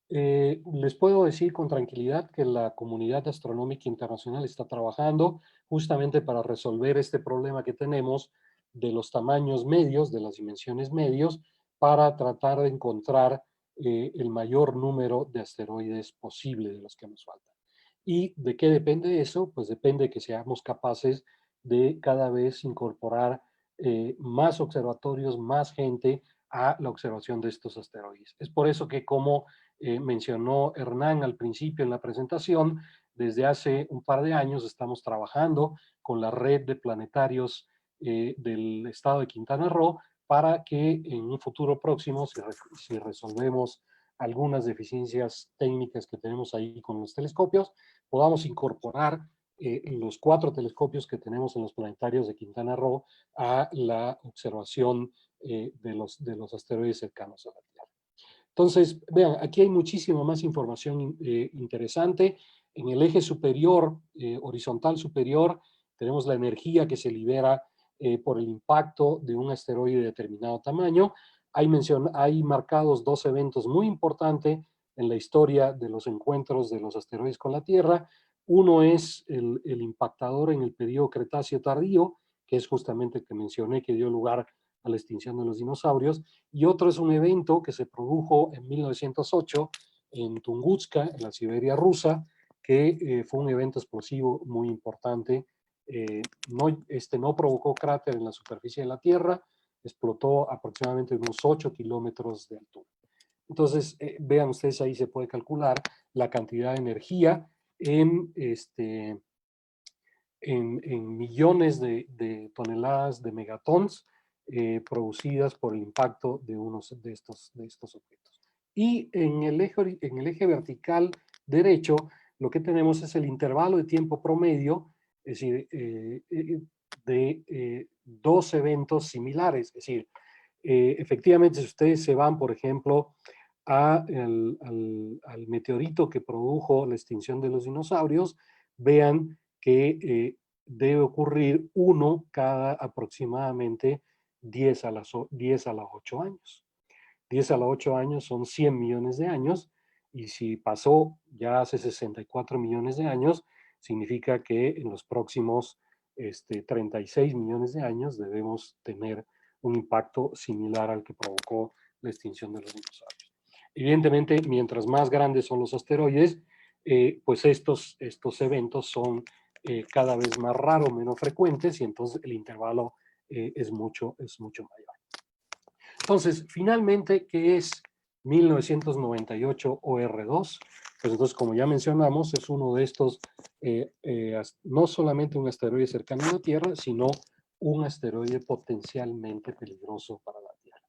les puedo decir con tranquilidad que la comunidad astronómica internacional está trabajando justamente para resolver este problema que tenemos de los tamaños medios, de las dimensiones medios, para tratar de encontrar el mayor número de asteroides posible de los que nos faltan. ¿Y de qué depende eso? Pues depende de que seamos capaces de cada vez incorporar más observatorios, más gente a la observación de estos asteroides. Es por eso que, como mencionó Hernán al principio en la presentación, desde hace un par de años estamos trabajando con la red de planetarios del estado de Quintana Roo para que en un futuro próximo, si resolvemos algunas deficiencias técnicas que tenemos ahí con los telescopios, podamos incorporar los 4 telescopios que tenemos en los planetarios de Quintana Roo a la observación de los asteroides cercanos a la Tierra. Entonces, vean, aquí hay muchísima más información interesante. En el eje superior, horizontal superior, tenemos la energía que se libera por el impacto de un asteroide de determinado tamaño. Hay marcados 2 eventos muy importantes en la historia de los encuentros de los asteroides con la Tierra. Uno es el impactador en el periodo Cretáceo tardío, que es justamente el que mencioné, que dio lugar a la extinción de los dinosaurios, y otro es un evento que se produjo en 1908 en Tunguska, en la Siberia rusa, que fue un evento explosivo muy importante. No provocó cráter en la superficie de la Tierra, explotó aproximadamente unos 8 kilómetros de altura. Entonces, vean ustedes, ahí se puede calcular la cantidad de energía en millones de toneladas de megatons producidas por el impacto de unos de estos objetos. Y en el eje vertical derecho, lo que tenemos es el intervalo de tiempo promedio, es decir, de 2 eventos similares. Es decir, efectivamente, si ustedes se van, por ejemplo, al meteorito que produjo la extinción de los dinosaurios, vean que debe ocurrir uno cada aproximadamente 10 a los 8 años. 10 a los 8 años son 100 millones de años, y si pasó ya hace 64 millones de años, significa que en los próximos 36 millones de años debemos tener un impacto similar al que provocó la extinción de los dinosaurios. Evidentemente, mientras más grandes son los asteroides, pues estos eventos son cada vez más raros, menos frecuentes, y entonces el intervalo es mucho mayor. Entonces, finalmente, ¿qué es 1998 OR2? Pues entonces, como ya mencionamos, es uno de estos, no solamente un asteroide cercano a la Tierra, sino un asteroide potencialmente peligroso para la Tierra.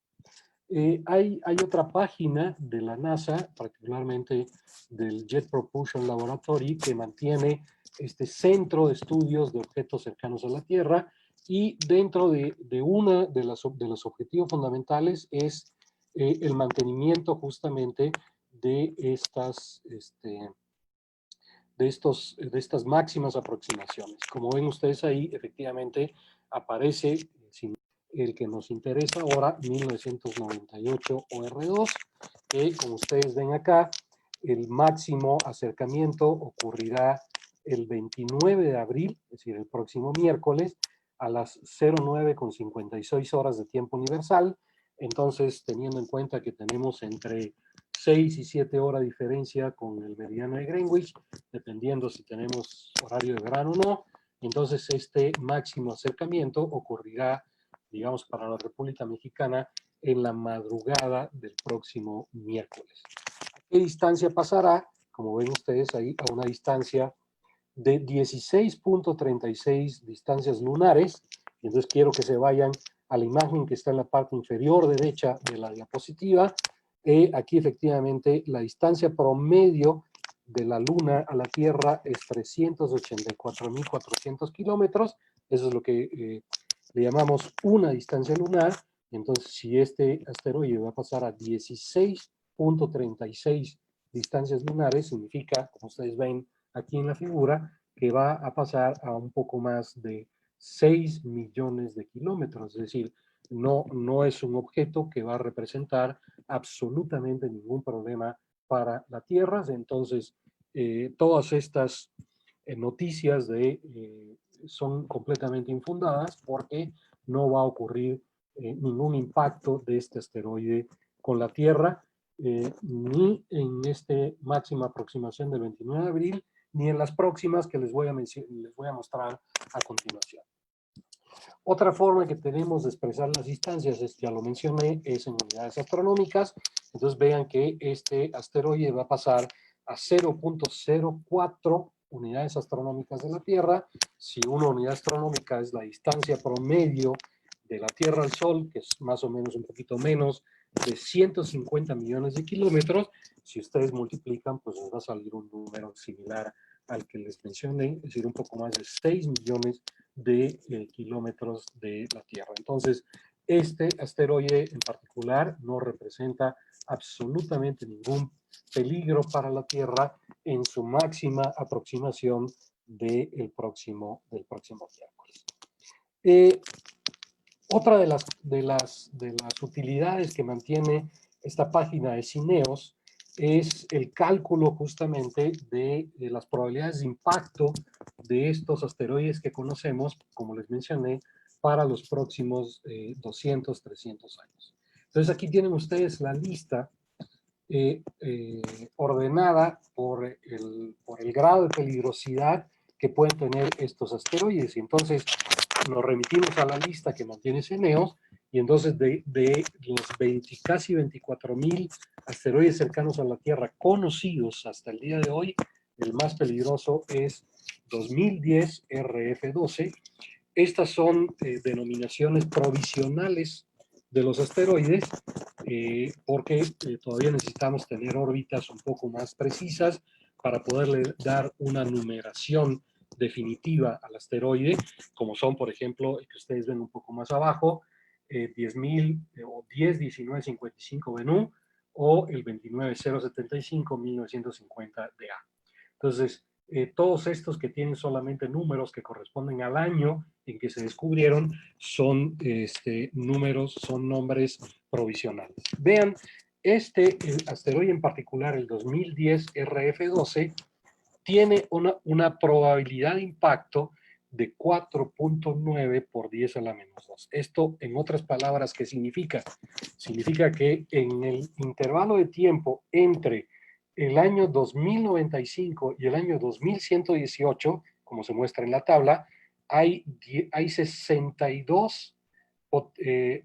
Hay otra página de la NASA, particularmente del Jet Propulsion Laboratory, que mantiene este centro de estudios de objetos cercanos a la Tierra, y dentro de uno de los objetivos fundamentales es el mantenimiento justamente de estas máximas aproximaciones. Como ven ustedes ahí, efectivamente aparece el que nos interesa ahora, 1998 OR2, que como ustedes ven acá, el máximo acercamiento ocurrirá el 29 de abril, es decir, el próximo miércoles, a las 09:56 horas de tiempo universal. Entonces, teniendo en cuenta que tenemos entre 6 y 7 horas de diferencia con el meridiano de Greenwich, dependiendo si tenemos horario de verano o no, entonces este máximo acercamiento ocurrirá, digamos, para la República Mexicana en la madrugada del próximo miércoles. ¿A qué distancia pasará? Como ven ustedes ahí, a una distancia de 16.36 distancias lunares. Y entonces quiero que se vayan a la imagen que está en la parte inferior derecha de la diapositiva. Aquí efectivamente la distancia promedio de la Luna a la Tierra es 384.400 kilómetros. Eso es lo que le llamamos una distancia lunar. Entonces, si este asteroide va a pasar a 16.36 distancias lunares, significa, como ustedes ven aquí en la figura, que va a pasar a un poco más de 6 millones de kilómetros. Es decir, no es un objeto que va a representar absolutamente ningún problema para la Tierra. Entonces, todas estas noticias son completamente infundadas porque no va a ocurrir ningún impacto de este asteroide con la Tierra, ni en esta máxima aproximación del 29 de abril, ni en las próximas que les voy a mostrar a continuación. Otra forma que tenemos de expresar las distancias, ya lo mencioné, es en unidades astronómicas. Entonces vean que este asteroide va a pasar a 0.04 unidades astronómicas de la Tierra. Si una unidad astronómica es la distancia promedio de la Tierra al Sol, que es más o menos un poquito menos de 150 millones de kilómetros, si ustedes multiplican, pues les va a salir un número similar al que les mencioné, es decir, un poco más de 6 millones de kilómetros de la Tierra. Entonces, este asteroide en particular no representa absolutamente ningún peligro para la Tierra en su máxima aproximación del próximo miércoles. Otra de las utilidades que mantiene esta página de Cineos es el cálculo justamente de las probabilidades de impacto de estos asteroides que conocemos, como les mencioné, para los próximos 200, 300 años. Entonces aquí tienen ustedes la lista ordenada por el grado de peligrosidad que pueden tener estos asteroides. Y entonces nos remitimos a la lista que mantiene Cineos, y entonces de los casi 24,000 asteroides cercanos a la Tierra conocidos hasta el día de hoy, el más peligroso es 2010 RF12. Estas son denominaciones provisionales de los asteroides, porque todavía necesitamos tener órbitas un poco más precisas para poderle dar una numeración definitiva al asteroide, como son, por ejemplo, el que ustedes ven un poco más abajo, 10.1955 Bennu o el 29075-1950 DA. Entonces, todos estos que tienen solamente números que corresponden al año en que se descubrieron son son nombres provisionales. Vean, este asteroide en particular, el 2010 RF12, tiene una probabilidad de impacto de 4.9 por 10 a la menos 2. Esto, en otras palabras, ¿qué significa? Significa que en el intervalo de tiempo entre el año 2095 y el año 2118, como se muestra en la tabla, hay 62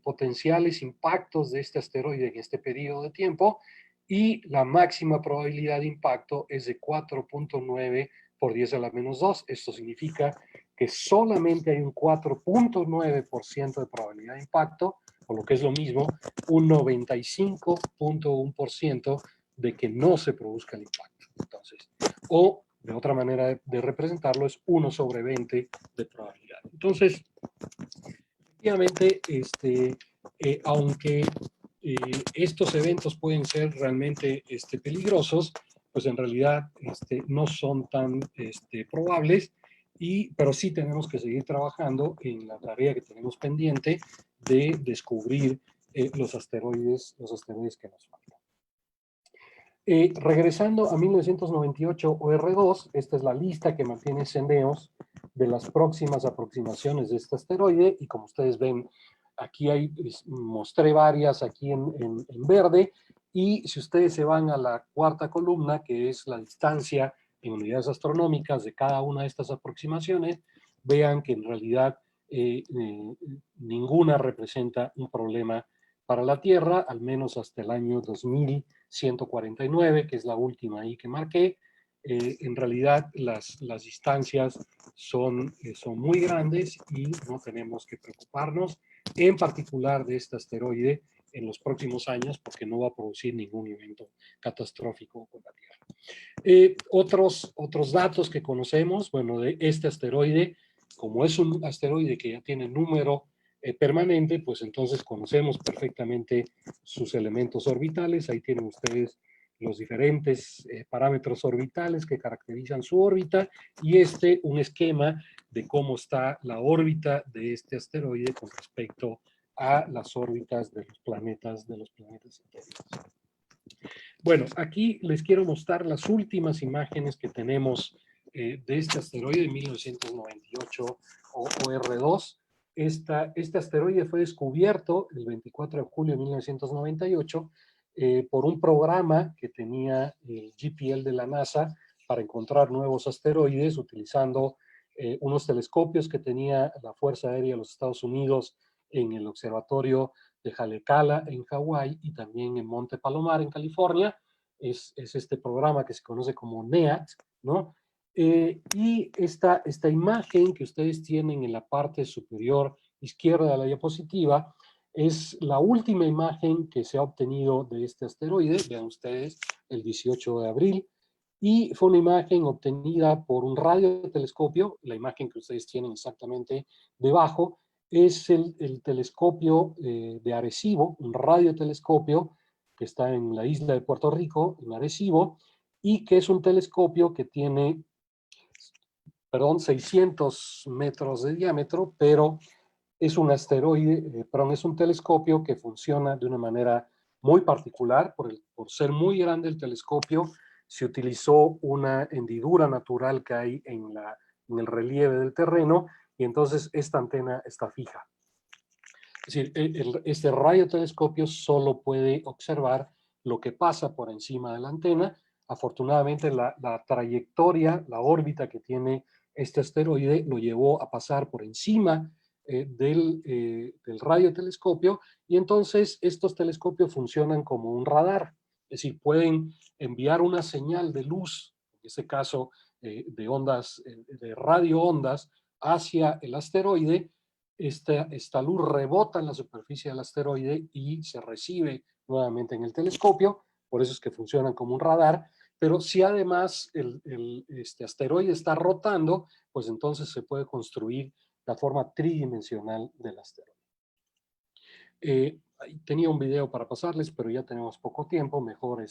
potenciales impactos de este asteroide en este periodo de tiempo, y la máxima probabilidad de impacto es de 4.9 por 10 a la menos 2. Esto significa que solamente hay un 4.9% de probabilidad de impacto, o lo que es lo mismo, un 95.1% de que no se produzca el impacto. Entonces, o de otra manera de representarlo es 1 sobre 20 de probabilidad. Entonces, efectivamente, aunque estos eventos pueden ser realmente peligrosos, pues en realidad no son tan probables, pero sí tenemos que seguir trabajando en la tarea que tenemos pendiente de descubrir los asteroides que nos faltan. Regresando a 1998 OR2, esta es la lista que mantiene CNEOS de las próximas aproximaciones de este asteroide, y como ustedes ven, aquí mostré varias aquí en verde, y si ustedes se van a la cuarta columna, que es la distancia en unidades astronómicas de cada una de estas aproximaciones, vean que en realidad ninguna representa un problema para la Tierra, al menos hasta el año 2149, que es la última ahí que marqué. En realidad las distancias son muy grandes y no tenemos que preocuparnos, en particular de este asteroide, en los próximos años, porque no va a producir ningún evento catastrófico con la Tierra. Otros datos que conocemos, bueno, de este asteroide, como es un asteroide que ya tiene número permanente, pues entonces conocemos perfectamente sus elementos orbitales. Ahí tienen ustedes los diferentes parámetros orbitales que caracterizan su órbita, y un esquema de cómo está la órbita de este asteroide con respecto a las órbitas de los planetas interiores. Bueno, aquí les quiero mostrar las últimas imágenes que tenemos de este asteroide de 1998 OR2. Este asteroide fue descubierto el 24 de julio de 1998 por un programa que tenía el JPL de la NASA para encontrar nuevos asteroides utilizando unos telescopios que tenía la Fuerza Aérea de los Estados Unidos en el observatorio de Haleakala en Hawái y también en Monte Palomar en California. Es este programa que se conoce como NEAT, ¿no? Y esta imagen que ustedes tienen en la parte superior izquierda de la diapositiva es la última imagen que se ha obtenido de este asteroide, vean ustedes, el 18 de abril, y fue una imagen obtenida por un radiotelescopio. La imagen que ustedes tienen exactamente debajo es el telescopio de Arecibo, un radiotelescopio que está en la isla de Puerto Rico, en Arecibo, y que es un telescopio que tiene 600 metros de diámetro, pero es un asteroide, es un telescopio que funciona de una manera muy particular. Por ser muy grande el telescopio, se utilizó una hendidura natural que hay en el relieve del terreno, y entonces esta antena está fija. Es decir, este radiotelescopio solo puede observar lo que pasa por encima de la antena. Afortunadamente, la trayectoria, la órbita que tiene este asteroide lo llevó a pasar por encima del radiotelescopio, y entonces estos telescopios funcionan como un radar. Es decir, pueden enviar una señal de luz, en este caso de ondas, de radioondas, hacia el asteroide. Esta luz rebota en la superficie del asteroide y se recibe nuevamente en el telescopio. Por eso es que funcionan como un radar. Pero si además este asteroide está rotando, pues entonces se puede construir la forma tridimensional del asteroide. Tenía un video para pasarles, pero ya tenemos poco tiempo. Mejor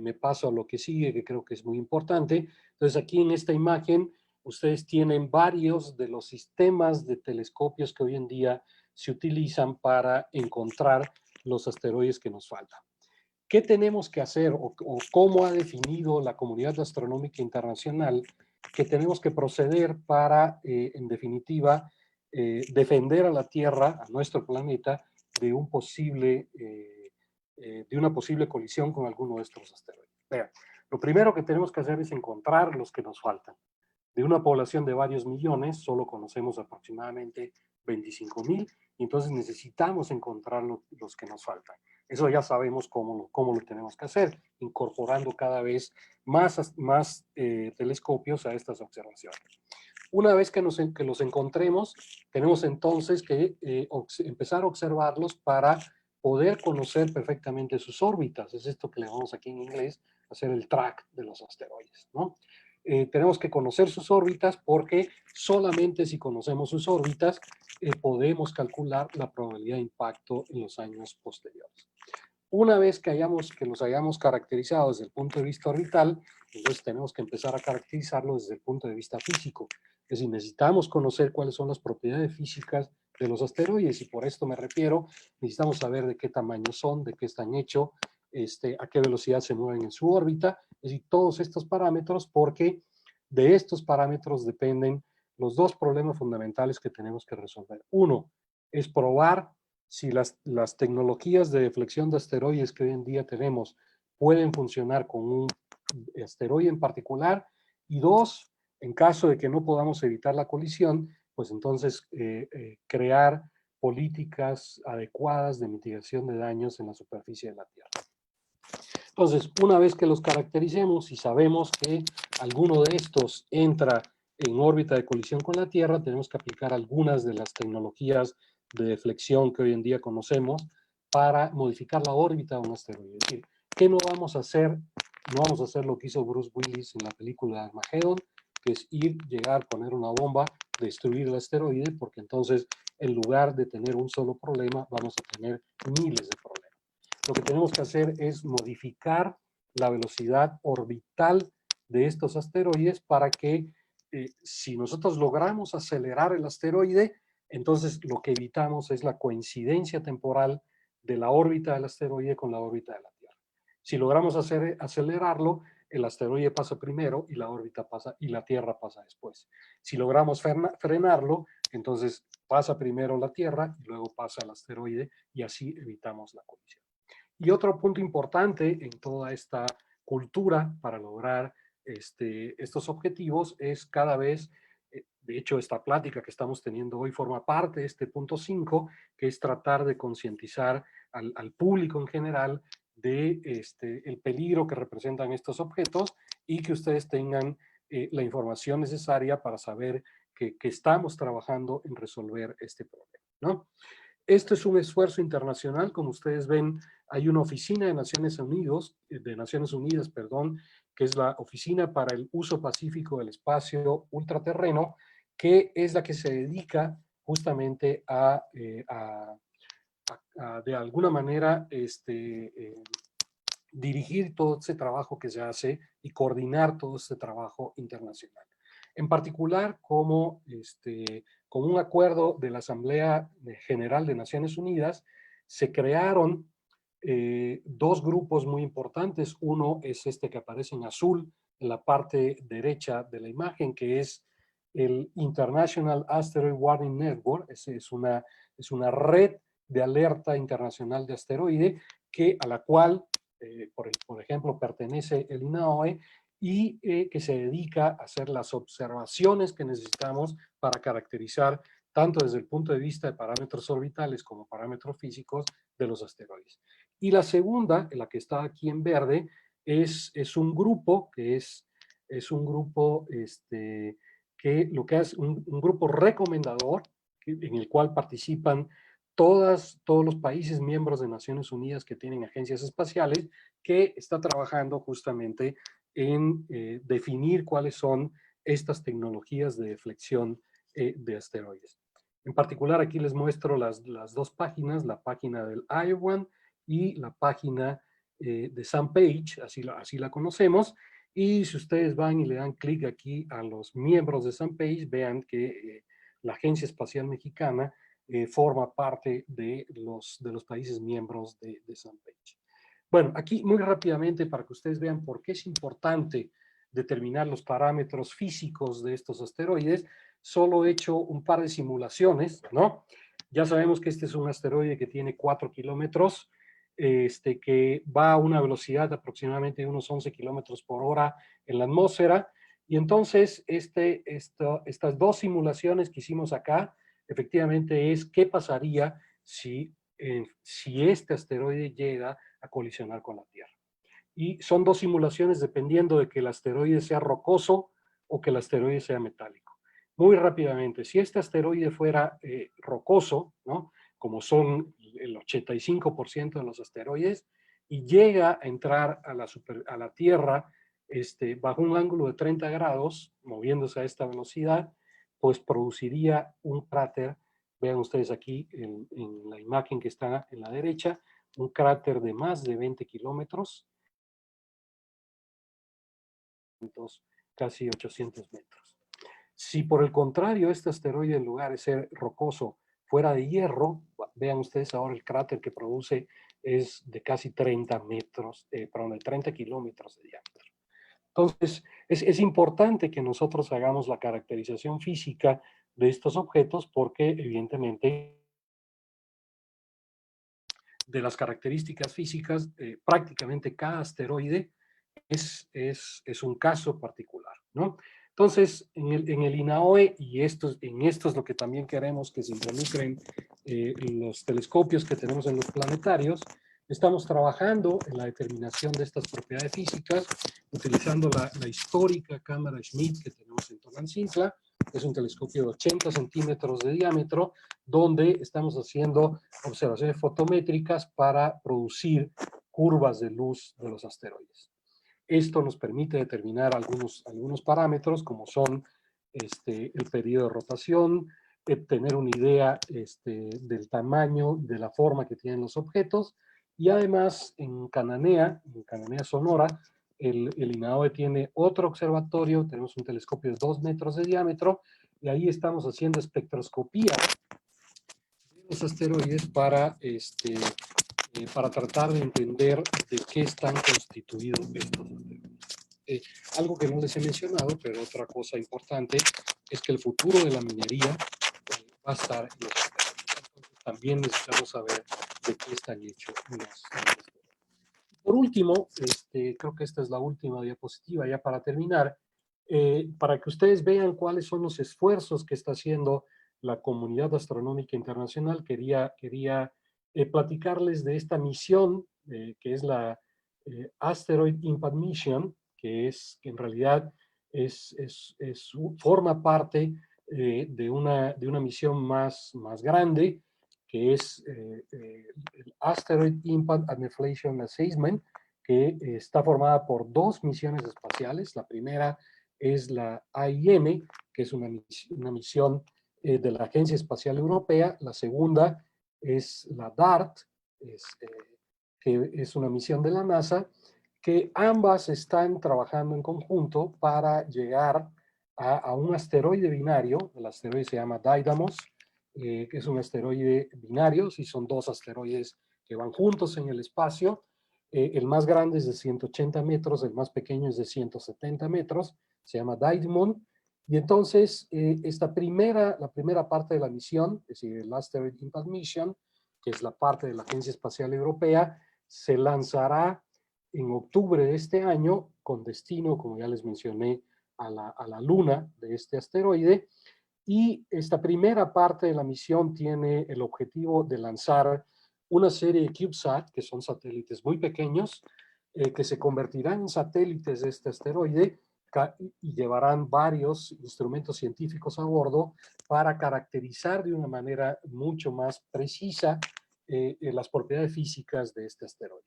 me paso a lo que sigue, que creo que es muy importante. Entonces aquí en esta imagen ustedes tienen varios de los sistemas de telescopios que hoy en día se utilizan para encontrar los asteroides que nos faltan. ¿Qué tenemos que hacer o cómo ha definido la comunidad astronómica internacional que tenemos que proceder para, en definitiva, defender a la Tierra, a nuestro planeta, de una posible colisión con alguno de estos asteroides. Vean, lo primero que tenemos que hacer es encontrar los que nos faltan. De una población de varios millones, solo conocemos aproximadamente 25,000, y entonces necesitamos encontrar los que nos faltan. Eso ya sabemos cómo lo tenemos que hacer, incorporando cada vez más telescopios a estas observaciones. Una vez que los encontremos, tenemos entonces que empezar a observarlos para poder conocer perfectamente sus órbitas. Es esto que le llamamos aquí en inglés hacer el track de los asteroides, ¿no? Tenemos que conocer sus órbitas porque solamente si conocemos sus órbitas podemos calcular la probabilidad de impacto en los años posteriores. Una vez que los hayamos caracterizado desde el punto de vista orbital, entonces tenemos que empezar a caracterizarlos desde el punto de vista físico. Es decir, necesitamos conocer cuáles son las propiedades físicas de los asteroides, y por esto me refiero, necesitamos saber de qué tamaño son, de qué están hechos, a qué velocidad se mueven en su órbita, es decir, todos estos parámetros, porque de estos parámetros dependen los dos problemas fundamentales que tenemos que resolver. Uno es probar si las tecnologías de deflexión de asteroides que hoy en día tenemos pueden funcionar con un asteroide en particular, y dos, en caso de que no podamos evitar la colisión, pues entonces crear políticas adecuadas de mitigación de daños en la superficie de la Tierra. Entonces, una vez que los caractericemos y sabemos que alguno de estos entra en órbita de colisión con la Tierra, tenemos que aplicar algunas de las tecnologías de deflexión que hoy en día conocemos para modificar la órbita de un asteroide. Es decir, ¿qué no vamos a hacer? No vamos a hacer lo que hizo Bruce Willis en la película Armageddon, que es llegar, poner una bomba, destruir el asteroide, porque entonces en lugar de tener un solo problema, vamos a tener miles de problemas. Lo que tenemos que hacer es modificar la velocidad orbital de estos asteroides para que si nosotros logramos acelerar el asteroide, entonces lo que evitamos es la coincidencia temporal de la órbita del asteroide con la órbita de la Tierra. Si logramos acelerarlo, el asteroide pasa primero y la Tierra pasa después. Si logramos frenarlo, entonces pasa primero la Tierra y luego pasa el asteroide, y así evitamos la colisión. Y otro punto importante en toda esta cultura para lograr estos objetivos es cada vez, de hecho esta plática que estamos teniendo hoy forma parte de este punto 5, que es tratar de concientizar al público en general de el peligro que representan estos objetos, y que ustedes tengan la información necesaria para saber que estamos trabajando en resolver este problema, ¿no? Esto es un esfuerzo internacional. Como ustedes ven, hay una oficina de Naciones Unidas, que es la Oficina para el Uso Pacífico del Espacio Ultraterreno, que es la que se dedica justamente a de alguna manera, dirigir todo ese trabajo que se hace y coordinar todo este trabajo internacional. En particular, como un acuerdo de la Asamblea General de Naciones Unidas, se crearon dos grupos muy importantes. Uno es este que aparece en azul en la parte derecha de la imagen, que es el International Asteroid Warning Network. Es una red de alerta internacional de asteroide a la cual, por ejemplo, pertenece el INAOE, y que se dedica a hacer las observaciones que necesitamos para caracterizar, tanto desde el punto de vista de parámetros orbitales como parámetros físicos, de los asteroides. Y la segunda, la que está aquí en verde, es un grupo que es un grupo que lo que hace un grupo recomendador, en el cual participan todos los países miembros de Naciones Unidas que tienen agencias espaciales, que está trabajando justamente en definir cuáles son estas tecnologías de deflexión de asteroides. En particular, aquí les muestro las dos páginas, la página del Iowa y la página de SunPage, así la conocemos. Y si ustedes van y le dan clic aquí a los miembros de SunPage, vean que la Agencia Espacial Mexicana forma parte de los países miembros de SunPage. Bueno, aquí muy rápidamente para que ustedes vean por qué es importante determinar los parámetros físicos de estos asteroides, solo he hecho un par de simulaciones, ¿no? Ya sabemos que este es un asteroide que tiene 4 kilómetros, que va a una velocidad de aproximadamente unos 11 kilómetros por hora en la atmósfera. Y entonces, estas dos simulaciones que hicimos acá, efectivamente es qué pasaría si este asteroide llega a colisionar con la Tierra. Y son dos simulaciones dependiendo de que el asteroide sea rocoso o que el asteroide sea metálico. Muy rápidamente, si este asteroide fuera rocoso, ¿no? Como son el 85% de los asteroides, y llega a entrar a la Tierra bajo un ángulo de 30 grados, moviéndose a esta velocidad, pues produciría un cráter. Vean ustedes aquí en la imagen que está en la derecha, un cráter de más de 20 kilómetros, casi 800 metros. Si por el contrario este asteroide, en lugar de ser rocoso, fuera de hierro, vean ustedes ahora el cráter que produce es de casi 30 metros, perdón, de 30 kilómetros de diámetro. Entonces, es importante que nosotros hagamos la caracterización física de estos objetos porque, evidentemente, de las características físicas, prácticamente cada asteroide es un caso particular, ¿no? Entonces, en el INAOE, y en esto es lo que también queremos que se involucren los telescopios que tenemos en los planetarios, estamos trabajando en la determinación de estas propiedades físicas, utilizando la histórica cámara Schmidt que tenemos en Tonancintla. Es un telescopio de 80 centímetros de diámetro, donde estamos haciendo observaciones fotométricas para producir curvas de luz de los asteroides. Esto nos permite determinar algunos parámetros, como son el periodo de rotación, tener una idea del tamaño, de la forma que tienen los objetos, y además en Cananea Sonora, el INAOE tiene otro observatorio, tenemos un telescopio de 2 metros de diámetro, y ahí estamos haciendo espectroscopía de los asteroides para tratar de entender de qué están constituidos estos asteroides. Algo que no les he mencionado, pero otra cosa importante, es que el futuro de la minería va a estar en los asteroides. Entonces, también necesitamos saber de qué están hechos los asteroides. Por último, creo que esta es la última diapositiva ya para terminar, para que ustedes vean cuáles son los esfuerzos que está haciendo la comunidad astronómica internacional. Quería platicarles de esta misión, que es la Asteroid Impact Mission, que en realidad forma parte de una misión más grande, que es el Asteroid Impact and Deflation Assessment, que está formada por 2 misiones espaciales. La primera es la AIM, que es una misión de la Agencia Espacial Europea. La segunda es la DART, que es una misión de la NASA, que ambas están trabajando en conjunto para llegar a un asteroide binario. El asteroide se llama Didymos, que es un asteroide binario, si son 2 asteroides que van juntos en el espacio. El más grande es de 180 metros, el más pequeño es de 170 metros, se llama Didymon. Y entonces, la primera parte de la misión, es decir, el Asteroid Impact Mission, que es la parte de la Agencia Espacial Europea, se lanzará en octubre de este año, con destino, como ya les mencioné, a la luna de este asteroide. Y esta primera parte de la misión tiene el objetivo de lanzar una serie de CubeSat, que son satélites muy pequeños, que se convertirán en satélites de este asteroide y llevarán varios instrumentos científicos a bordo para caracterizar de una manera mucho más precisa las propiedades físicas de este asteroide.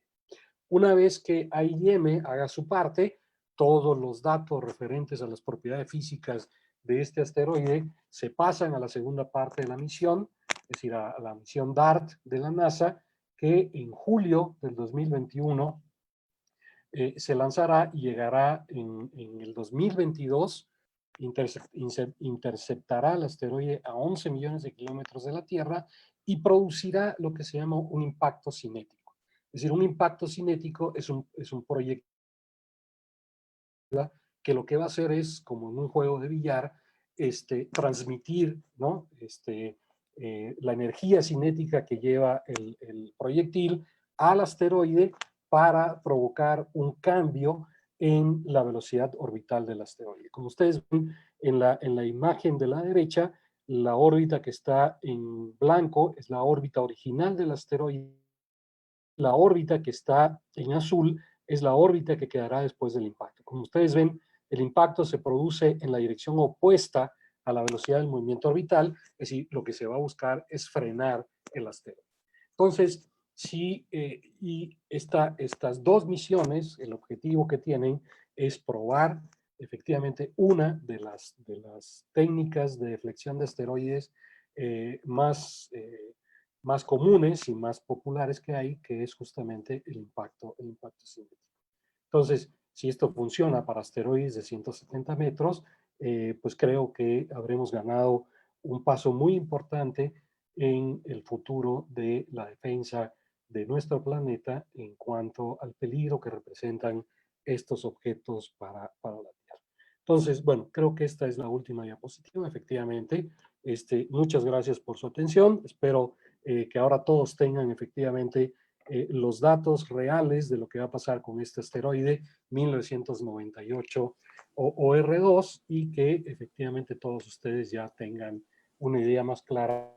Una vez que AIM haga su parte, todos los datos referentes a las propiedades físicas de este asteroide se pasan a la segunda parte de la misión, es decir, a la misión DART de la NASA, que en julio del 2021 se lanzará y llegará en el 2022, interceptará el asteroide a 11 millones de kilómetros de la Tierra y producirá lo que se llama un impacto cinético. Es decir, un impacto cinético es un proyecto que lo que va a hacer es, como en un juego de billar, transmitir, ¿no? La energía cinética que lleva el proyectil al asteroide para provocar un cambio en la velocidad orbital del asteroide. Como ustedes ven en la imagen de la derecha, la órbita que está en blanco es la órbita original del asteroide. La órbita que está en azul es la órbita que quedará después del impacto. Como ustedes ven, el impacto se produce en la dirección opuesta a la velocidad del movimiento orbital, es decir, lo que se va a buscar es frenar el asteroide. Entonces, sí, y estas dos misiones, el objetivo que tienen es probar efectivamente una de las técnicas de deflexión de asteroides más comunes y más populares que hay, que es justamente el impacto cinético. Entonces, si esto funciona para asteroides de 170 metros, pues creo que habremos ganado un paso muy importante en el futuro de la defensa de nuestro planeta en cuanto al peligro que representan estos objetos para la Tierra. Entonces, bueno, creo que esta es la última diapositiva, efectivamente. Muchas gracias por su atención. Espero que ahora todos tengan efectivamente los datos reales de lo que va a pasar con este asteroide 1998 OR2 y que efectivamente todos ustedes ya tengan una idea más clara.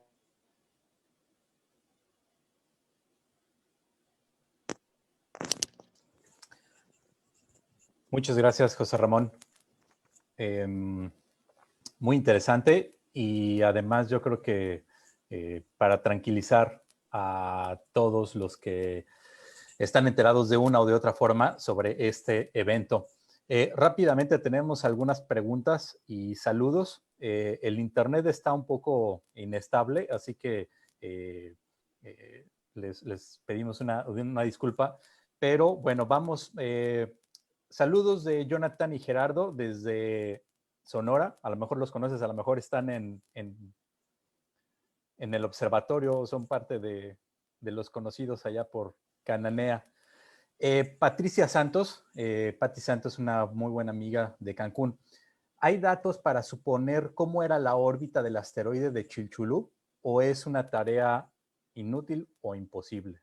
Muchas gracias, José Ramón. Muy interesante y además yo creo que para tranquilizar a todos los que están enterados de una o de otra forma sobre este evento. Rápidamente tenemos algunas preguntas y saludos. El internet está un poco inestable, así que les pedimos una disculpa. Pero bueno, vamos. Saludos de Jonathan y Gerardo desde Sonora. A lo mejor los conoces, a lo mejor están en el observatorio, son parte de los conocidos allá por Cananea. Patricia Santos, Pati Santos, una muy buena amiga de Cancún. ¿Hay datos para suponer cómo era la órbita del asteroide de Chicxulub o es una tarea inútil o imposible?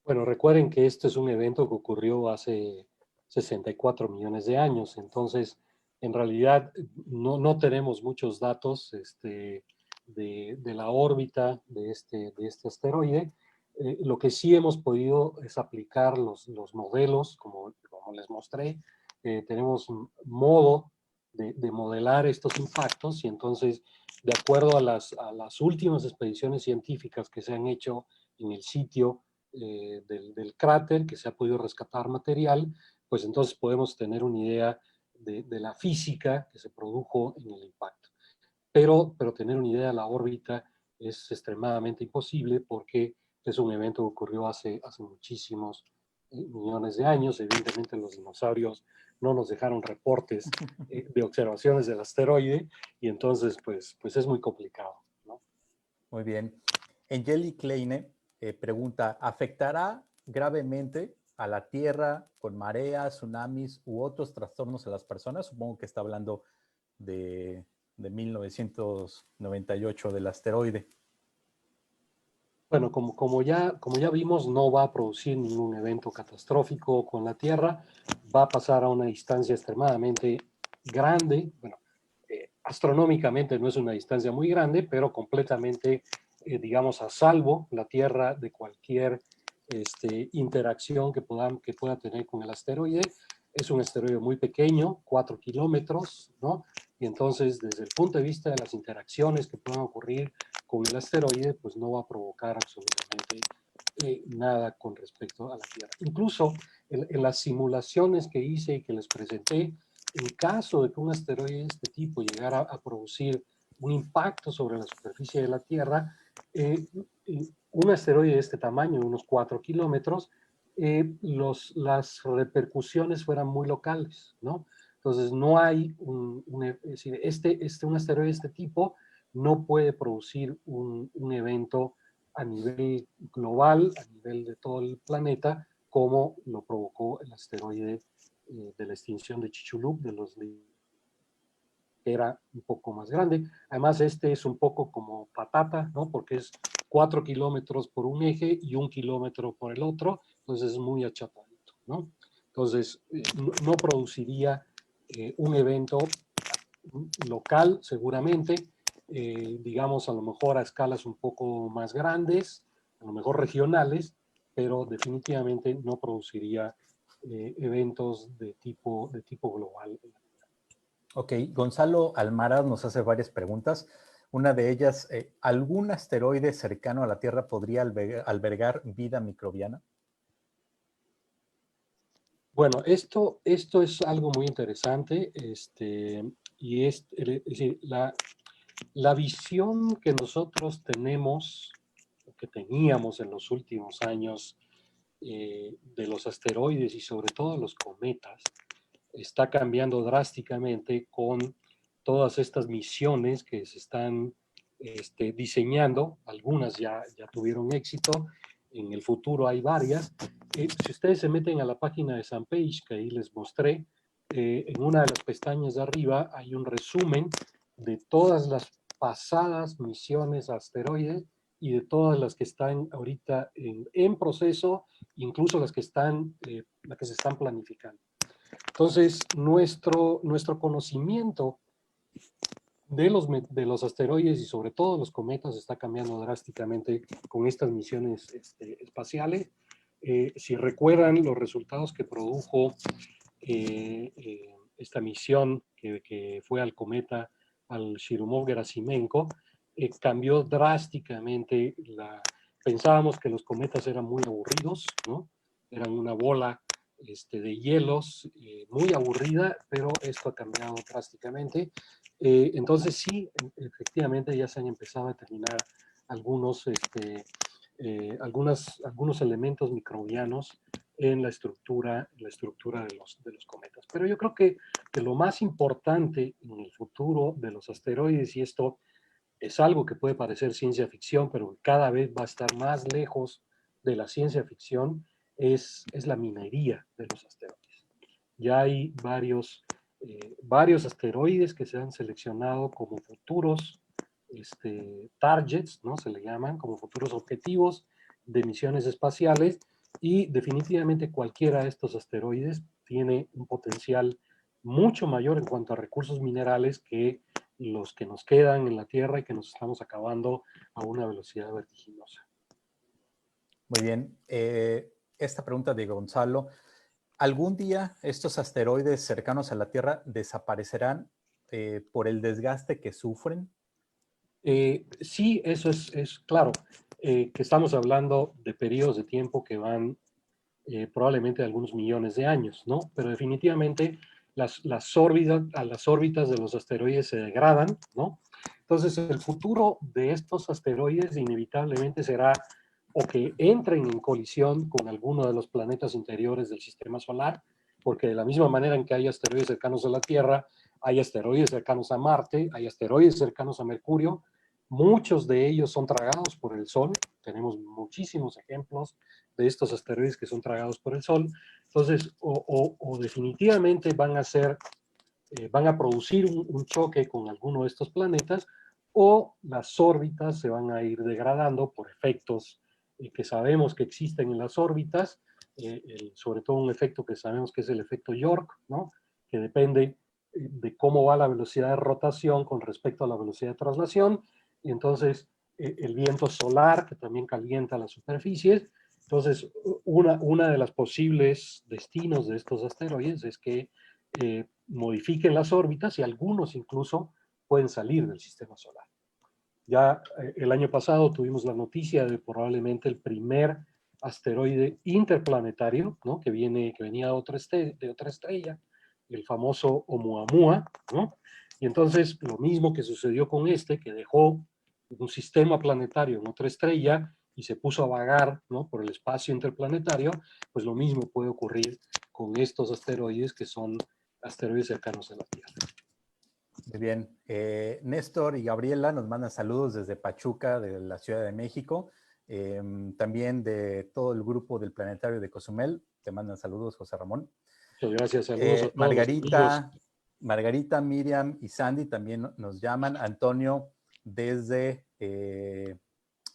Bueno, recuerden que este es un evento que ocurrió hace 64 millones de años, entonces en realidad no tenemos muchos datos de la órbita de este asteroide. Lo que sí hemos podido es aplicar los modelos, como les mostré. Tenemos un modo de modelar estos impactos y entonces, de acuerdo a las últimas expediciones científicas que se han hecho en el sitio del cráter, que se ha podido rescatar material, pues entonces podemos tener una idea de la física que se produjo en el impacto. Pero tener una idea de la órbita es extremadamente imposible porque es un evento que ocurrió hace muchísimos millones de años. Evidentemente los dinosaurios no nos dejaron reportes de observaciones del asteroide y entonces pues es muy complicado, ¿no? Muy bien. Angeli Kleine pregunta, ¿afectará gravemente a la Tierra con mareas, tsunamis u otros trastornos a las personas? Supongo que está hablando de 1998 del asteroide. Bueno, como ya vimos, no va a producir ningún evento catastrófico con la Tierra, va a pasar a una distancia extremadamente grande. Bueno, astronómicamente no es una distancia muy grande, pero completamente, digamos, a salvo la Tierra de cualquier interacción que pueda tener con el asteroide. Es un asteroide muy pequeño, 4 kilómetros, ¿no? Y entonces, desde el punto de vista de las interacciones que puedan ocurrir con el asteroide, pues no va a provocar absolutamente nada con respecto a la Tierra. Incluso en las simulaciones que hice y que les presenté, en caso de que un asteroide de este tipo llegara a producir un impacto sobre la superficie de la Tierra, un asteroide de este tamaño, de unos 4 kilómetros, las repercusiones fueran muy locales, ¿no? Entonces no hay es decir, un asteroide de este tipo no puede producir un evento a nivel global, a nivel de todo el planeta, como lo provocó el asteroide de la extinción de Chicxulub, que era un poco más grande. Además, este es un poco como patata, ¿no? Porque es 4 kilómetros por un eje y 1 kilómetro por el otro, entonces es muy achatadito, ¿no? Entonces, no produciría un evento local, seguramente, digamos, a lo mejor a escalas un poco más grandes, a lo mejor regionales, pero definitivamente no produciría eventos de tipo global. Ok, Gonzalo Almaraz nos hace varias preguntas. Una de ellas, ¿algún asteroide cercano a la Tierra podría albergar vida microbiana? Bueno, esto es algo muy interesante, y es decir, la visión que nosotros tenemos, que teníamos en los últimos años, de los asteroides y sobre todo los cometas, está cambiando drásticamente con todas estas misiones que se están diseñando. Algunas ya tuvieron éxito, en el futuro hay varias. Si ustedes se meten a la página de Sunpage, que ahí les mostré, en una de las pestañas de arriba hay un resumen de todas las pasadas misiones a asteroides y de todas las que están ahorita en proceso, incluso las que se están planificando. Entonces, nuestro conocimiento de los asteroides y sobre todo los cometas está cambiando drásticamente con estas misiones espaciales. Si recuerdan los resultados que produjo esta misión que fue al cometa, al Churyumov-Gerasimenko, cambió drásticamente pensábamos que los cometas eran muy aburridos, ¿no? Eran una bola de hielos muy aburrida, pero esto ha cambiado drásticamente. Entonces sí, efectivamente ya se han empezado a determinar algunos elementos microbianos en la estructura de los cometas. Pero yo creo que lo más importante en el futuro de los asteroides, y esto es algo que puede parecer ciencia ficción, pero cada vez va a estar más lejos de la ciencia ficción, es la minería de los asteroides. Ya hay varios asteroides que se han seleccionado como futuros targets, ¿no? Se le llaman como futuros objetivos de misiones espaciales, y definitivamente cualquiera de estos asteroides tiene un potencial mucho mayor en cuanto a recursos minerales que los que nos quedan en la Tierra y que nos estamos acabando a una velocidad vertiginosa. Muy bien. Esta pregunta de Gonzalo. ¿Algún día estos asteroides cercanos a la Tierra desaparecerán por el desgaste que sufren? Sí, eso es claro, que estamos hablando de periodos de tiempo que van probablemente algunos millones de años, ¿no? Pero definitivamente las órbitas de los asteroides se degradan, ¿no? Entonces, el futuro de estos asteroides inevitablemente será o que entren en colisión con alguno de los planetas interiores del sistema solar, porque de la misma manera en que hay asteroides cercanos a la Tierra, hay asteroides cercanos a Marte, hay asteroides cercanos a Mercurio, muchos de ellos son tragados por el Sol, tenemos muchísimos ejemplos de estos asteroides que son tragados por el Sol. Entonces, o definitivamente van a producir un choque con alguno de estos planetas, o las órbitas se van a ir degradando por efectos que sabemos que existen en las órbitas, sobre todo un efecto que sabemos que es el efecto York, ¿no? Que depende de cómo va la velocidad de rotación con respecto a la velocidad de traslación, y entonces el viento solar, que también calienta las superficies. Entonces, una de las posibles destinos de estos asteroides es que modifiquen las órbitas, y algunos incluso pueden salir del sistema solar. Ya el año pasado tuvimos la noticia de probablemente el primer asteroide interplanetario, ¿no? que venía de otra estrella, el famoso Oumuamua, ¿no? Y entonces lo mismo que sucedió con que dejó un sistema planetario en otra estrella y se puso a vagar, ¿no? por el espacio interplanetario, pues lo mismo puede ocurrir con estos asteroides, que son asteroides cercanos a la Tierra. Muy bien. Néstor y Gabriela nos mandan saludos desde Pachuca, de la Ciudad de México. También de todo el grupo del Planetario de Cozumel. Te mandan saludos, José Ramón. Muchas gracias, saludos a todos los amigos. Margarita, Miriam y Sandy también nos llaman. Antonio desde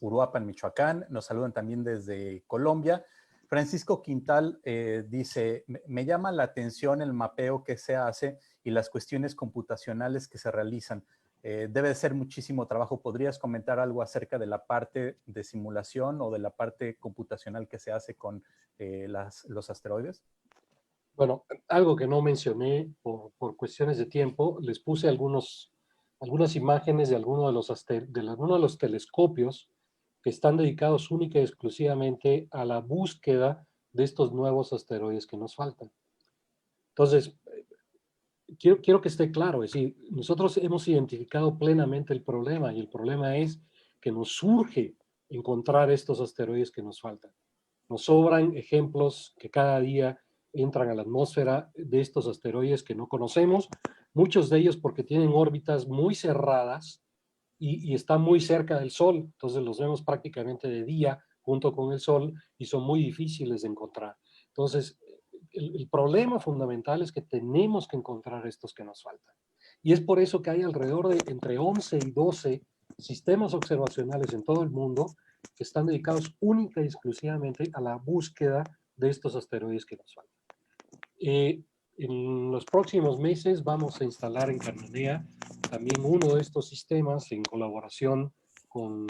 Uruapan, Michoacán. Nos saludan también desde Colombia. Francisco Quintal dice, me llama la atención el mapeo que se hace y las cuestiones computacionales que se realizan. Debe de ser muchísimo trabajo. ¿Podrías comentar algo acerca de la parte de simulación o de la parte computacional que se hace con los asteroides? Bueno, algo que no mencioné por cuestiones de tiempo, les puse algunas imágenes de algunos de los telescopios que están dedicados única y exclusivamente a la búsqueda de estos nuevos asteroides que nos faltan. Entonces, quiero que esté claro, es decir, nosotros hemos identificado plenamente el problema y el problema es que nos surge encontrar estos asteroides que nos faltan. Nos sobran ejemplos que cada día entran a la atmósfera de estos asteroides que no conocemos, muchos de ellos porque tienen órbitas muy cerradas y están muy cerca del Sol, entonces los vemos prácticamente de día junto con el Sol y son muy difíciles de encontrar. Entonces, el problema fundamental es que tenemos que encontrar estos que nos faltan. Y es por eso que hay alrededor de entre 11 y 12 sistemas observacionales en todo el mundo que están dedicados única y exclusivamente a la búsqueda de estos asteroides que nos faltan. En los próximos meses vamos a instalar en Cananea también uno de estos sistemas en colaboración con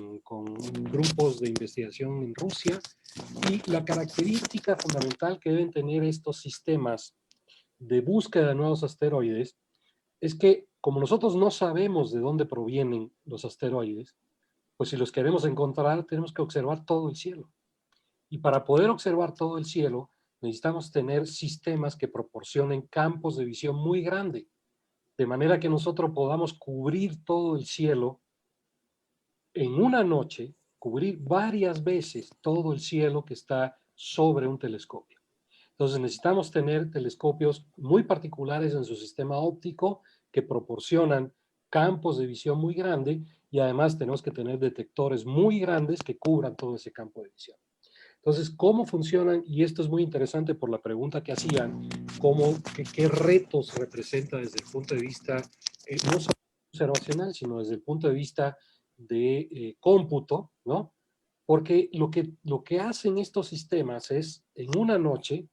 grupos de investigación en Rusia, y la característica fundamental que deben tener estos sistemas de búsqueda de nuevos asteroides es que como nosotros no sabemos de dónde provienen los asteroides, pues si los queremos encontrar tenemos que observar todo el cielo. Y para poder observar todo el cielo necesitamos tener sistemas que proporcionen campos de visión muy grandes, de manera que nosotros podamos cubrir todo el cielo en una noche, cubrir varias veces todo el cielo que está sobre un telescopio. Entonces necesitamos tener telescopios muy particulares en su sistema óptico que proporcionan campos de visión muy grande, y además tenemos que tener detectores muy grandes que cubran todo ese campo de visión. Entonces, ¿cómo funcionan? Y esto es muy interesante por la pregunta que hacían, qué retos representa desde el punto de vista no solo observacional, sino desde el punto de vista de cómputo, ¿no? Porque lo que hacen estos sistemas es, en una noche,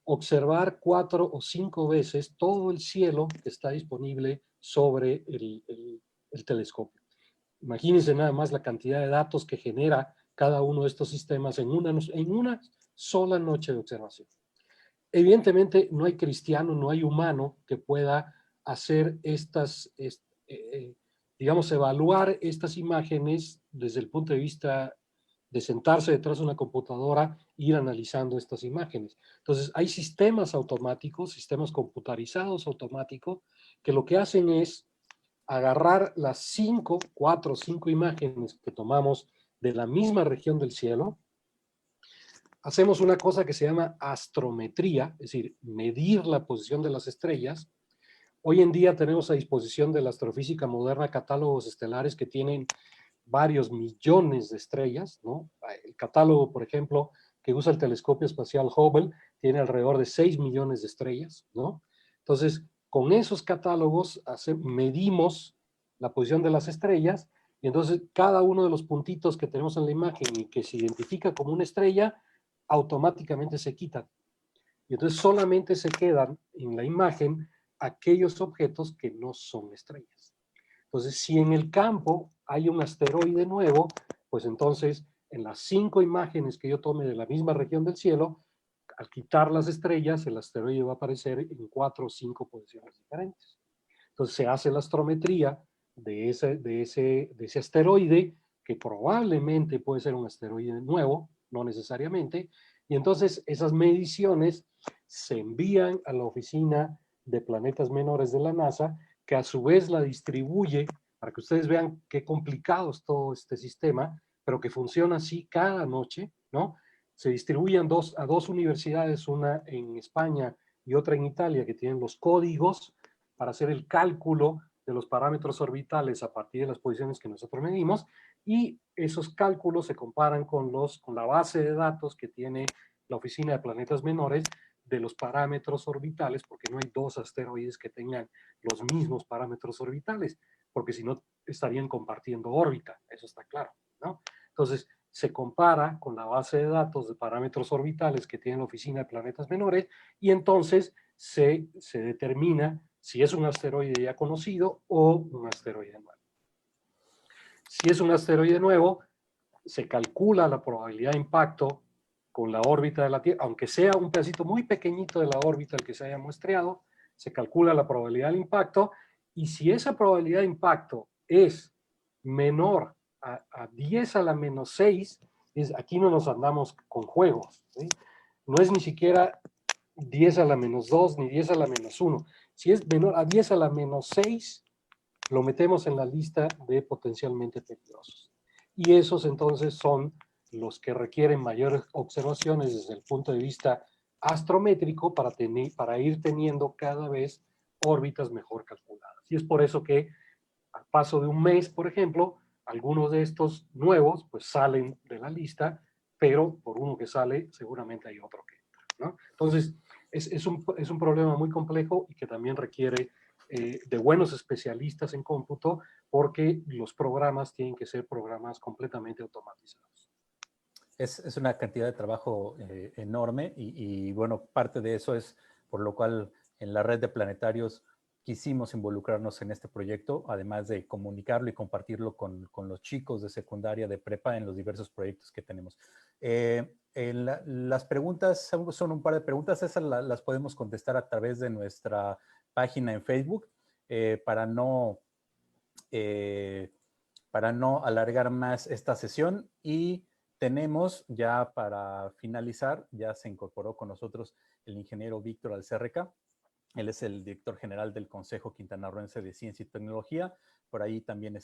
observar 4 o 5 veces todo el cielo que está disponible sobre el telescopio. Imagínense nada más la cantidad de datos que genera cada uno de estos sistemas en una sola noche de observación. Evidentemente no hay cristiano, no hay humano que pueda hacer digamos, evaluar estas imágenes desde el punto de vista de sentarse detrás de una computadora e ir analizando estas imágenes. Entonces hay sistemas automáticos, sistemas computarizados automáticos, que lo que hacen es agarrar las 4 o 5 imágenes que tomamos de la misma región del cielo, hacemos una cosa que se llama astrometría, es decir, medir la posición de las estrellas. Hoy en día tenemos a disposición de la astrofísica moderna catálogos estelares que tienen varios millones de estrellas, ¿no? El catálogo, por ejemplo, que usa el telescopio espacial Hubble, tiene alrededor de 6 millones de estrellas, ¿no? Entonces, con esos catálogos medimos la posición de las estrellas, y entonces cada uno de los puntitos que tenemos en la imagen y que se identifica como una estrella, automáticamente se quitan. Y entonces solamente se quedan en la imagen aquellos objetos que no son estrellas. Entonces, si en el campo hay un asteroide nuevo, pues entonces en las 5 imágenes que yo tome de la misma región del cielo, al quitar las estrellas, el asteroide va a aparecer en 4 o 5 posiciones diferentes. Entonces se hace la astrometría de ese asteroide, que probablemente puede ser un asteroide nuevo, no necesariamente, y entonces esas mediciones se envían a la Oficina de Planetas Menores de la NASA, que a su vez la distribuye, para que ustedes vean qué complicado es todo este sistema, pero que funciona así cada noche, ¿no? Se distribuyen a 2 universidades, una en España y otra en Italia, que tienen los códigos para hacer el cálculo de los parámetros orbitales a partir de las posiciones que nosotros medimos, y esos cálculos se comparan con la base de datos que tiene la Oficina de Planetas Menores, de los parámetros orbitales, porque no hay dos asteroides que tengan los mismos parámetros orbitales, porque si no estarían compartiendo órbita, eso está claro, ¿no? Entonces, se compara con la base de datos de parámetros orbitales que tiene la Oficina de Planetas Menores y entonces se determina si es un asteroide ya conocido o un asteroide nuevo. Si es un asteroide nuevo, se calcula la probabilidad de impacto con la órbita de la Tierra, aunque sea un pedacito muy pequeñito de la órbita el que se haya muestreado, se calcula la probabilidad del impacto, y si esa probabilidad de impacto es menor a 10 a la menos 6, aquí no nos andamos con juegos, ¿sí? No es ni siquiera 10 a la menos 2 ni 10 a la menos 1. Si es menor a 10 a la menos 6, lo metemos en la lista de potencialmente peligrosos. Y esos entonces son los que requieren mayores observaciones desde el punto de vista astrométrico para ir teniendo cada vez órbitas mejor calculadas. Y es por eso que al paso de un mes, por ejemplo, algunos de estos nuevos pues salen de la lista, pero por uno que sale seguramente hay otro que entra, ¿no? Entonces es un problema muy complejo y que también requiere de buenos especialistas en cómputo, porque los programas tienen que ser programas completamente automatizados. Es una cantidad de trabajo enorme y bueno, parte de eso es por lo cual en la red de planetarios quisimos involucrarnos en este proyecto, además de comunicarlo y compartirlo con los chicos de secundaria, de prepa, en los diversos proyectos que tenemos. Las preguntas son un par de preguntas, esas las podemos contestar a través de nuestra página en Facebook, para no alargar más esta sesión. Y tenemos ya para finalizar, ya se incorporó con nosotros el ingeniero Víctor Alcerreca. Él es el director general del Consejo Quintanarroense de Ciencia y Tecnología. Por ahí también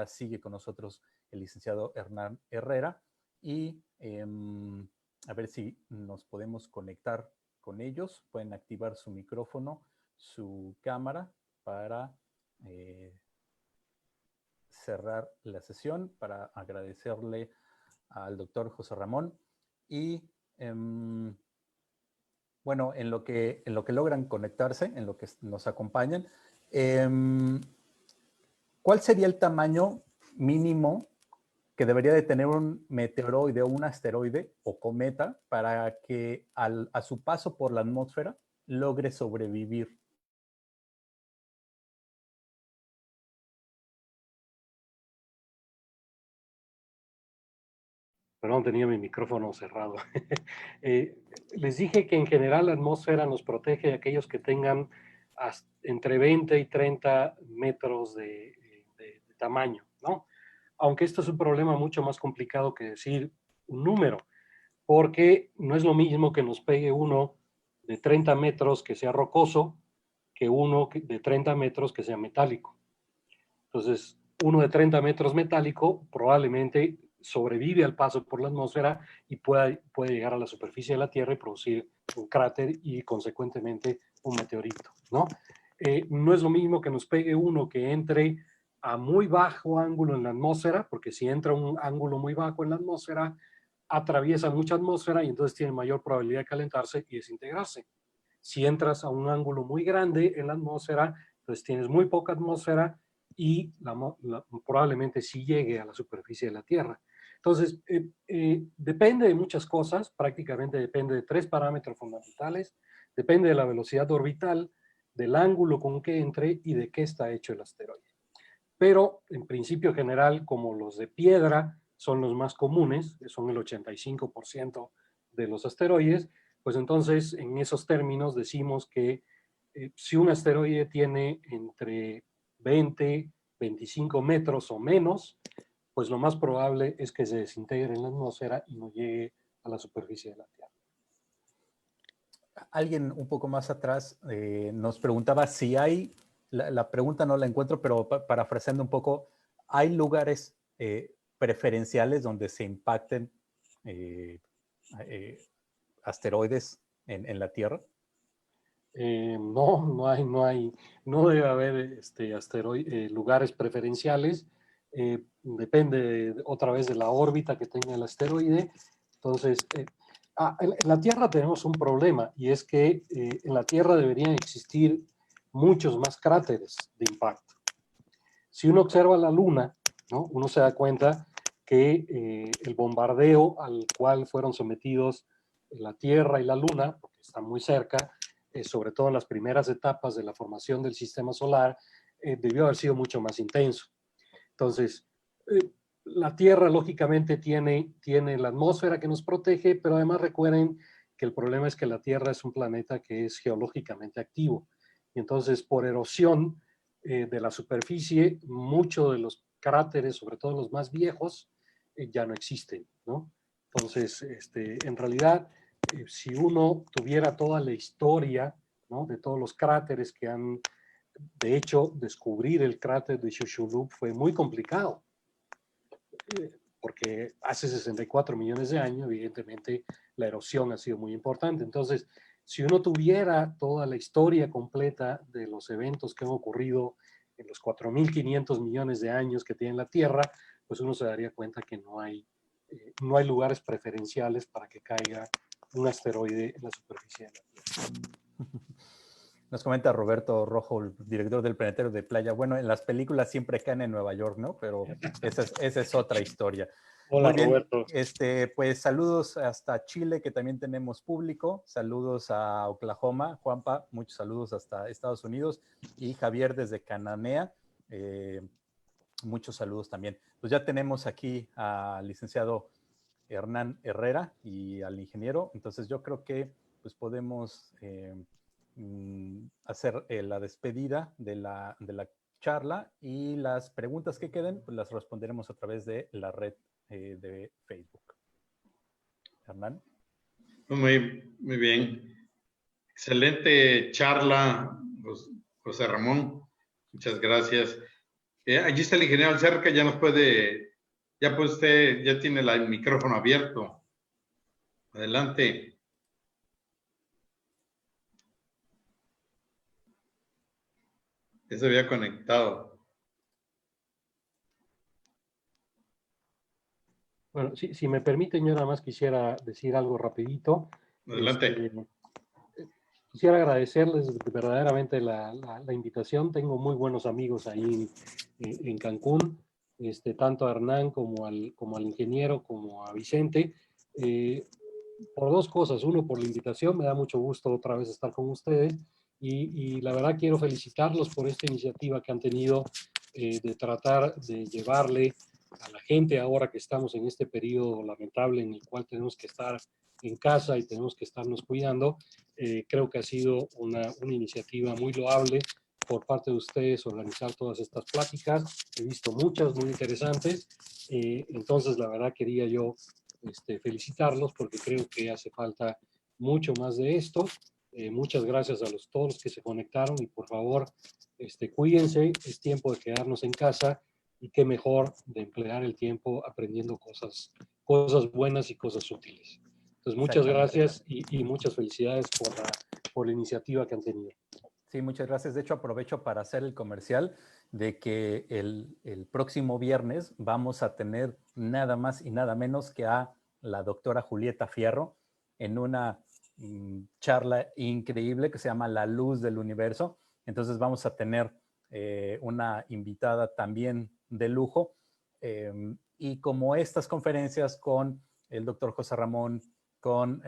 sigue con nosotros el licenciado Hernán Herrera. Y a ver si nos podemos conectar con ellos. Pueden activar su micrófono, su cámara para cerrar la sesión, para agradecerle al doctor José Ramón. Y bueno, en lo que logran conectarse, en lo que nos acompañan, ¿cuál sería el tamaño mínimo que debería de tener un meteoroide o un asteroide o cometa para que a su paso por la atmósfera logre sobrevivir? Perdón, tenía mi micrófono cerrado. Les dije que en general la atmósfera nos protege de aquellos que tengan entre 20 y 30 metros de tamaño, ¿no? Aunque esto es un problema mucho más complicado que decir un número, porque no es lo mismo que nos pegue uno de 30 metros que sea rocoso que uno de 30 metros que sea metálico. Entonces, uno de 30 metros metálico probablemente sobrevive al paso por la atmósfera y puede llegar a la superficie de la Tierra y producir un cráter y consecuentemente un meteorito, ¿no? No es lo mismo que nos pegue uno que entre a muy bajo ángulo en la atmósfera, porque si entra a un ángulo muy bajo en la atmósfera, atraviesa mucha atmósfera y entonces tiene mayor probabilidad de calentarse y desintegrarse. Si entras a un ángulo muy grande en la atmósfera, entonces tienes muy poca atmósfera y probablemente sí llegue a la superficie de la Tierra. Entonces, depende de muchas cosas, prácticamente depende de 3 parámetros fundamentales, depende de la velocidad orbital, del ángulo con que entre y de qué está hecho el asteroide. Pero en principio general, como los de piedra son los más comunes, son el 85% de los asteroides, pues entonces en esos términos decimos que si un asteroide tiene entre 20, 25 metros o menos, pues lo más probable es que se desintegre en la atmósfera y no llegue a la superficie de la Tierra. Alguien un poco más atrás nos preguntaba si hay, la pregunta no la encuentro, pero parafraseando un poco, ¿hay lugares preferenciales donde se impacten asteroides en la Tierra? No debe haber lugares preferenciales. Depende otra vez de la órbita que tenga el asteroide. Entonces, En la Tierra tenemos un problema y es que en la Tierra deberían existir muchos más cráteres de impacto. Si uno observa la Luna, ¿no? Uno se da cuenta que el bombardeo al cual fueron sometidos la Tierra y la Luna, porque están muy cerca, sobre todo en las primeras etapas de la formación del sistema solar, debió haber sido mucho más intenso. Entonces, la Tierra lógicamente tiene la atmósfera que nos protege, pero además recuerden que el problema es que la Tierra es un planeta que es geológicamente activo. Y entonces, por erosión de la superficie, muchos de los cráteres, sobre todo los más viejos, ya no existen, ¿no? Entonces, en realidad, si uno tuviera toda la historia, ¿no?, de todos los cráteres que han, de hecho, descubrir el cráter de Chicxulub fue muy complicado, porque hace 64 millones de años, evidentemente, la erosión ha sido muy importante. Entonces, si uno tuviera toda la historia completa de los eventos que han ocurrido en los 4.500 millones de años que tiene la Tierra, pues uno se daría cuenta que no hay lugares preferenciales para que caiga un asteroide en la superficie de la Tierra. Nos comenta Roberto Rojo, el director del Planetario de Playa. Bueno, en las películas siempre caen en Nueva York, ¿no? Pero esa es otra historia. Hola, Muy bien, Roberto. pues saludos hasta Chile, que también tenemos público. Saludos a Oklahoma. Juanpa, muchos saludos hasta Estados Unidos. Y Javier desde Cananea, muchos saludos también. Pues ya tenemos aquí al licenciado Hernán Herrera y al ingeniero. Entonces yo creo que pues podemos hacer la despedida de la charla, y las preguntas que queden pues las responderemos a través de la red de Facebook. Hernán. Muy bien. Excelente charla, José Ramón. Muchas gracias. Allí está el ingeniero Alcerca, ya nos puede, ya pues usted ya tiene el micrófono abierto. Adelante. Ya se había conectado. Bueno, si me permiten, yo nada más quisiera decir algo rapidito. Adelante. Quisiera agradecerles verdaderamente la invitación. Tengo muy buenos amigos ahí en Cancún, tanto a Hernán como al ingeniero, como a Vicente, por dos cosas. Uno, por la invitación, me da mucho gusto otra vez estar con ustedes, y la verdad quiero felicitarlos por esta iniciativa que han tenido de tratar de llevarle a la gente, ahora que estamos en este periodo lamentable en el cual tenemos que estar en casa y tenemos que estarnos cuidando. Creo que ha sido una iniciativa muy loable por parte de ustedes organizar todas estas pláticas. He visto muchas muy interesantes. Entonces, la verdad, quería yo felicitarlos, porque creo que hace falta mucho más de esto. Muchas gracias a todos los que se conectaron, y por favor, cuídense. Es tiempo de quedarnos en casa, y qué mejor de emplear el tiempo aprendiendo cosas buenas y cosas útiles. Entonces, muchas gracias y muchas felicidades por la iniciativa que han tenido. Sí, muchas gracias. De hecho, aprovecho para hacer el comercial de que el próximo viernes vamos a tener nada más y nada menos que a la doctora Julieta Fierro en una charla increíble que se llama La Luz del Universo. Entonces vamos a tener una invitada también de lujo. Y como estas conferencias con el doctor José Ramón, con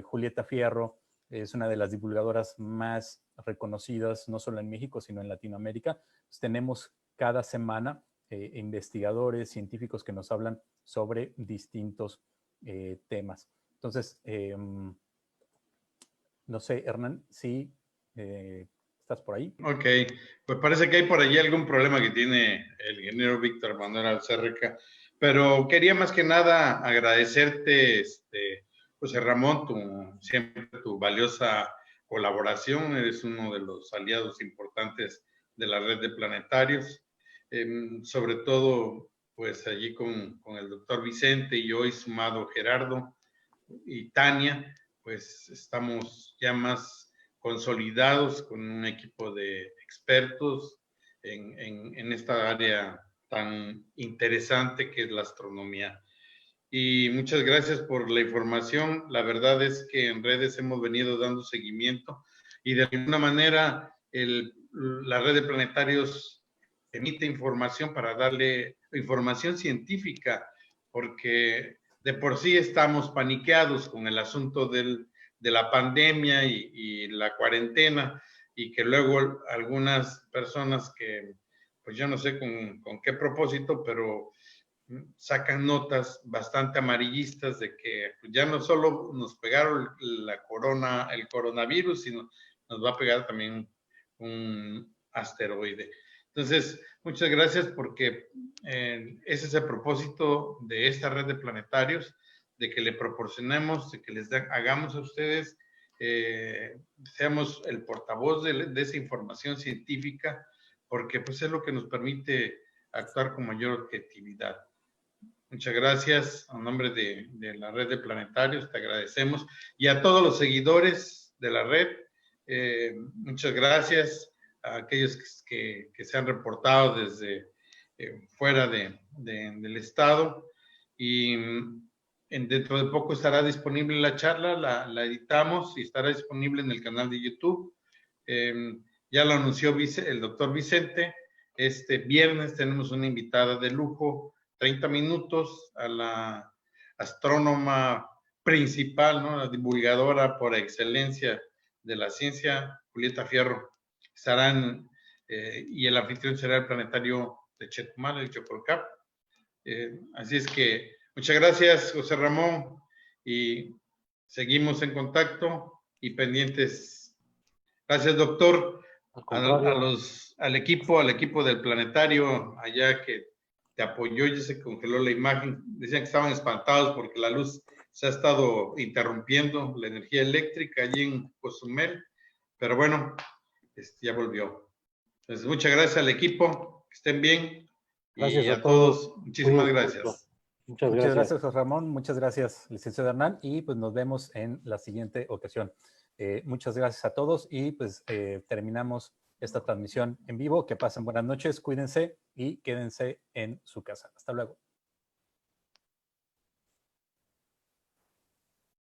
Julieta Fierro, es una de las divulgadoras más reconocidas, no solo en México, sino en Latinoamérica. Pues tenemos cada semana investigadores, científicos que nos hablan sobre distintos temas. Entonces, no sé, Hernán, si estás por ahí. Ok, pues parece que hay por allí algún problema que tiene el ingeniero Víctor Manuel Alcerca, pero quería más que nada agradecerte, José Ramón, siempre tu valiosa colaboración. Eres uno de los aliados importantes de la red de planetarios, sobre todo pues allí con el doctor Vicente, y hoy sumado Gerardo y Tania, pues estamos ya más consolidados con un equipo de expertos en esta área tan interesante que es la astronomía. y muchas gracias por la información. La verdad es que en redes hemos venido dando seguimiento y de alguna manera la red de planetarios emite información para darle información científica, porque de por sí estamos paniqueados con el asunto de la pandemia y la cuarentena, y que luego algunas personas que, pues yo no sé con qué propósito, pero sacan notas bastante amarillistas de que ya no solo nos pegaron el coronavirus, sino nos va a pegar también un asteroide. Entonces, muchas gracias porque ese es el propósito de esta red de planetarios, de que le proporcionemos, de que hagamos a ustedes, seamos el portavoz de esa información científica, porque pues es lo que nos permite actuar con mayor objetividad. Muchas gracias. A nombre de la red de planetarios te agradecemos. Y a todos los seguidores de la red, muchas gracias. A aquellos que se han reportado desde fuera del estado. Y dentro de poco estará disponible la charla, la editamos y estará disponible en el canal de YouTube. Ya lo anunció el doctor Vicente. Este viernes tenemos una invitada de lujo, 30 minutos, a la astrónoma principal, ¿no? La divulgadora por excelencia de la ciencia, Julieta Fierro. Estarán, y el anfitrión será el planetario de Chetumal, el Chocolcap. Así es que muchas gracias, José Ramón, y seguimos en contacto y pendientes. Gracias, doctor. Al equipo del planetario allá que te apoyó, ya se congeló la imagen. Decían que estaban espantados porque la luz se ha estado interrumpiendo, la energía eléctrica allí en Cozumel, pero bueno, ya volvió. Entonces, muchas gracias al equipo, que estén bien. Gracias y a todos, muchísimas gracias. Muchas gracias, José Ramón. Muchas gracias, licenciado Hernán. Y pues nos vemos en la siguiente ocasión. Muchas gracias a todos y pues terminamos esta transmisión en vivo. Que pasen buenas noches, cuídense y quédense en su casa. Hasta luego.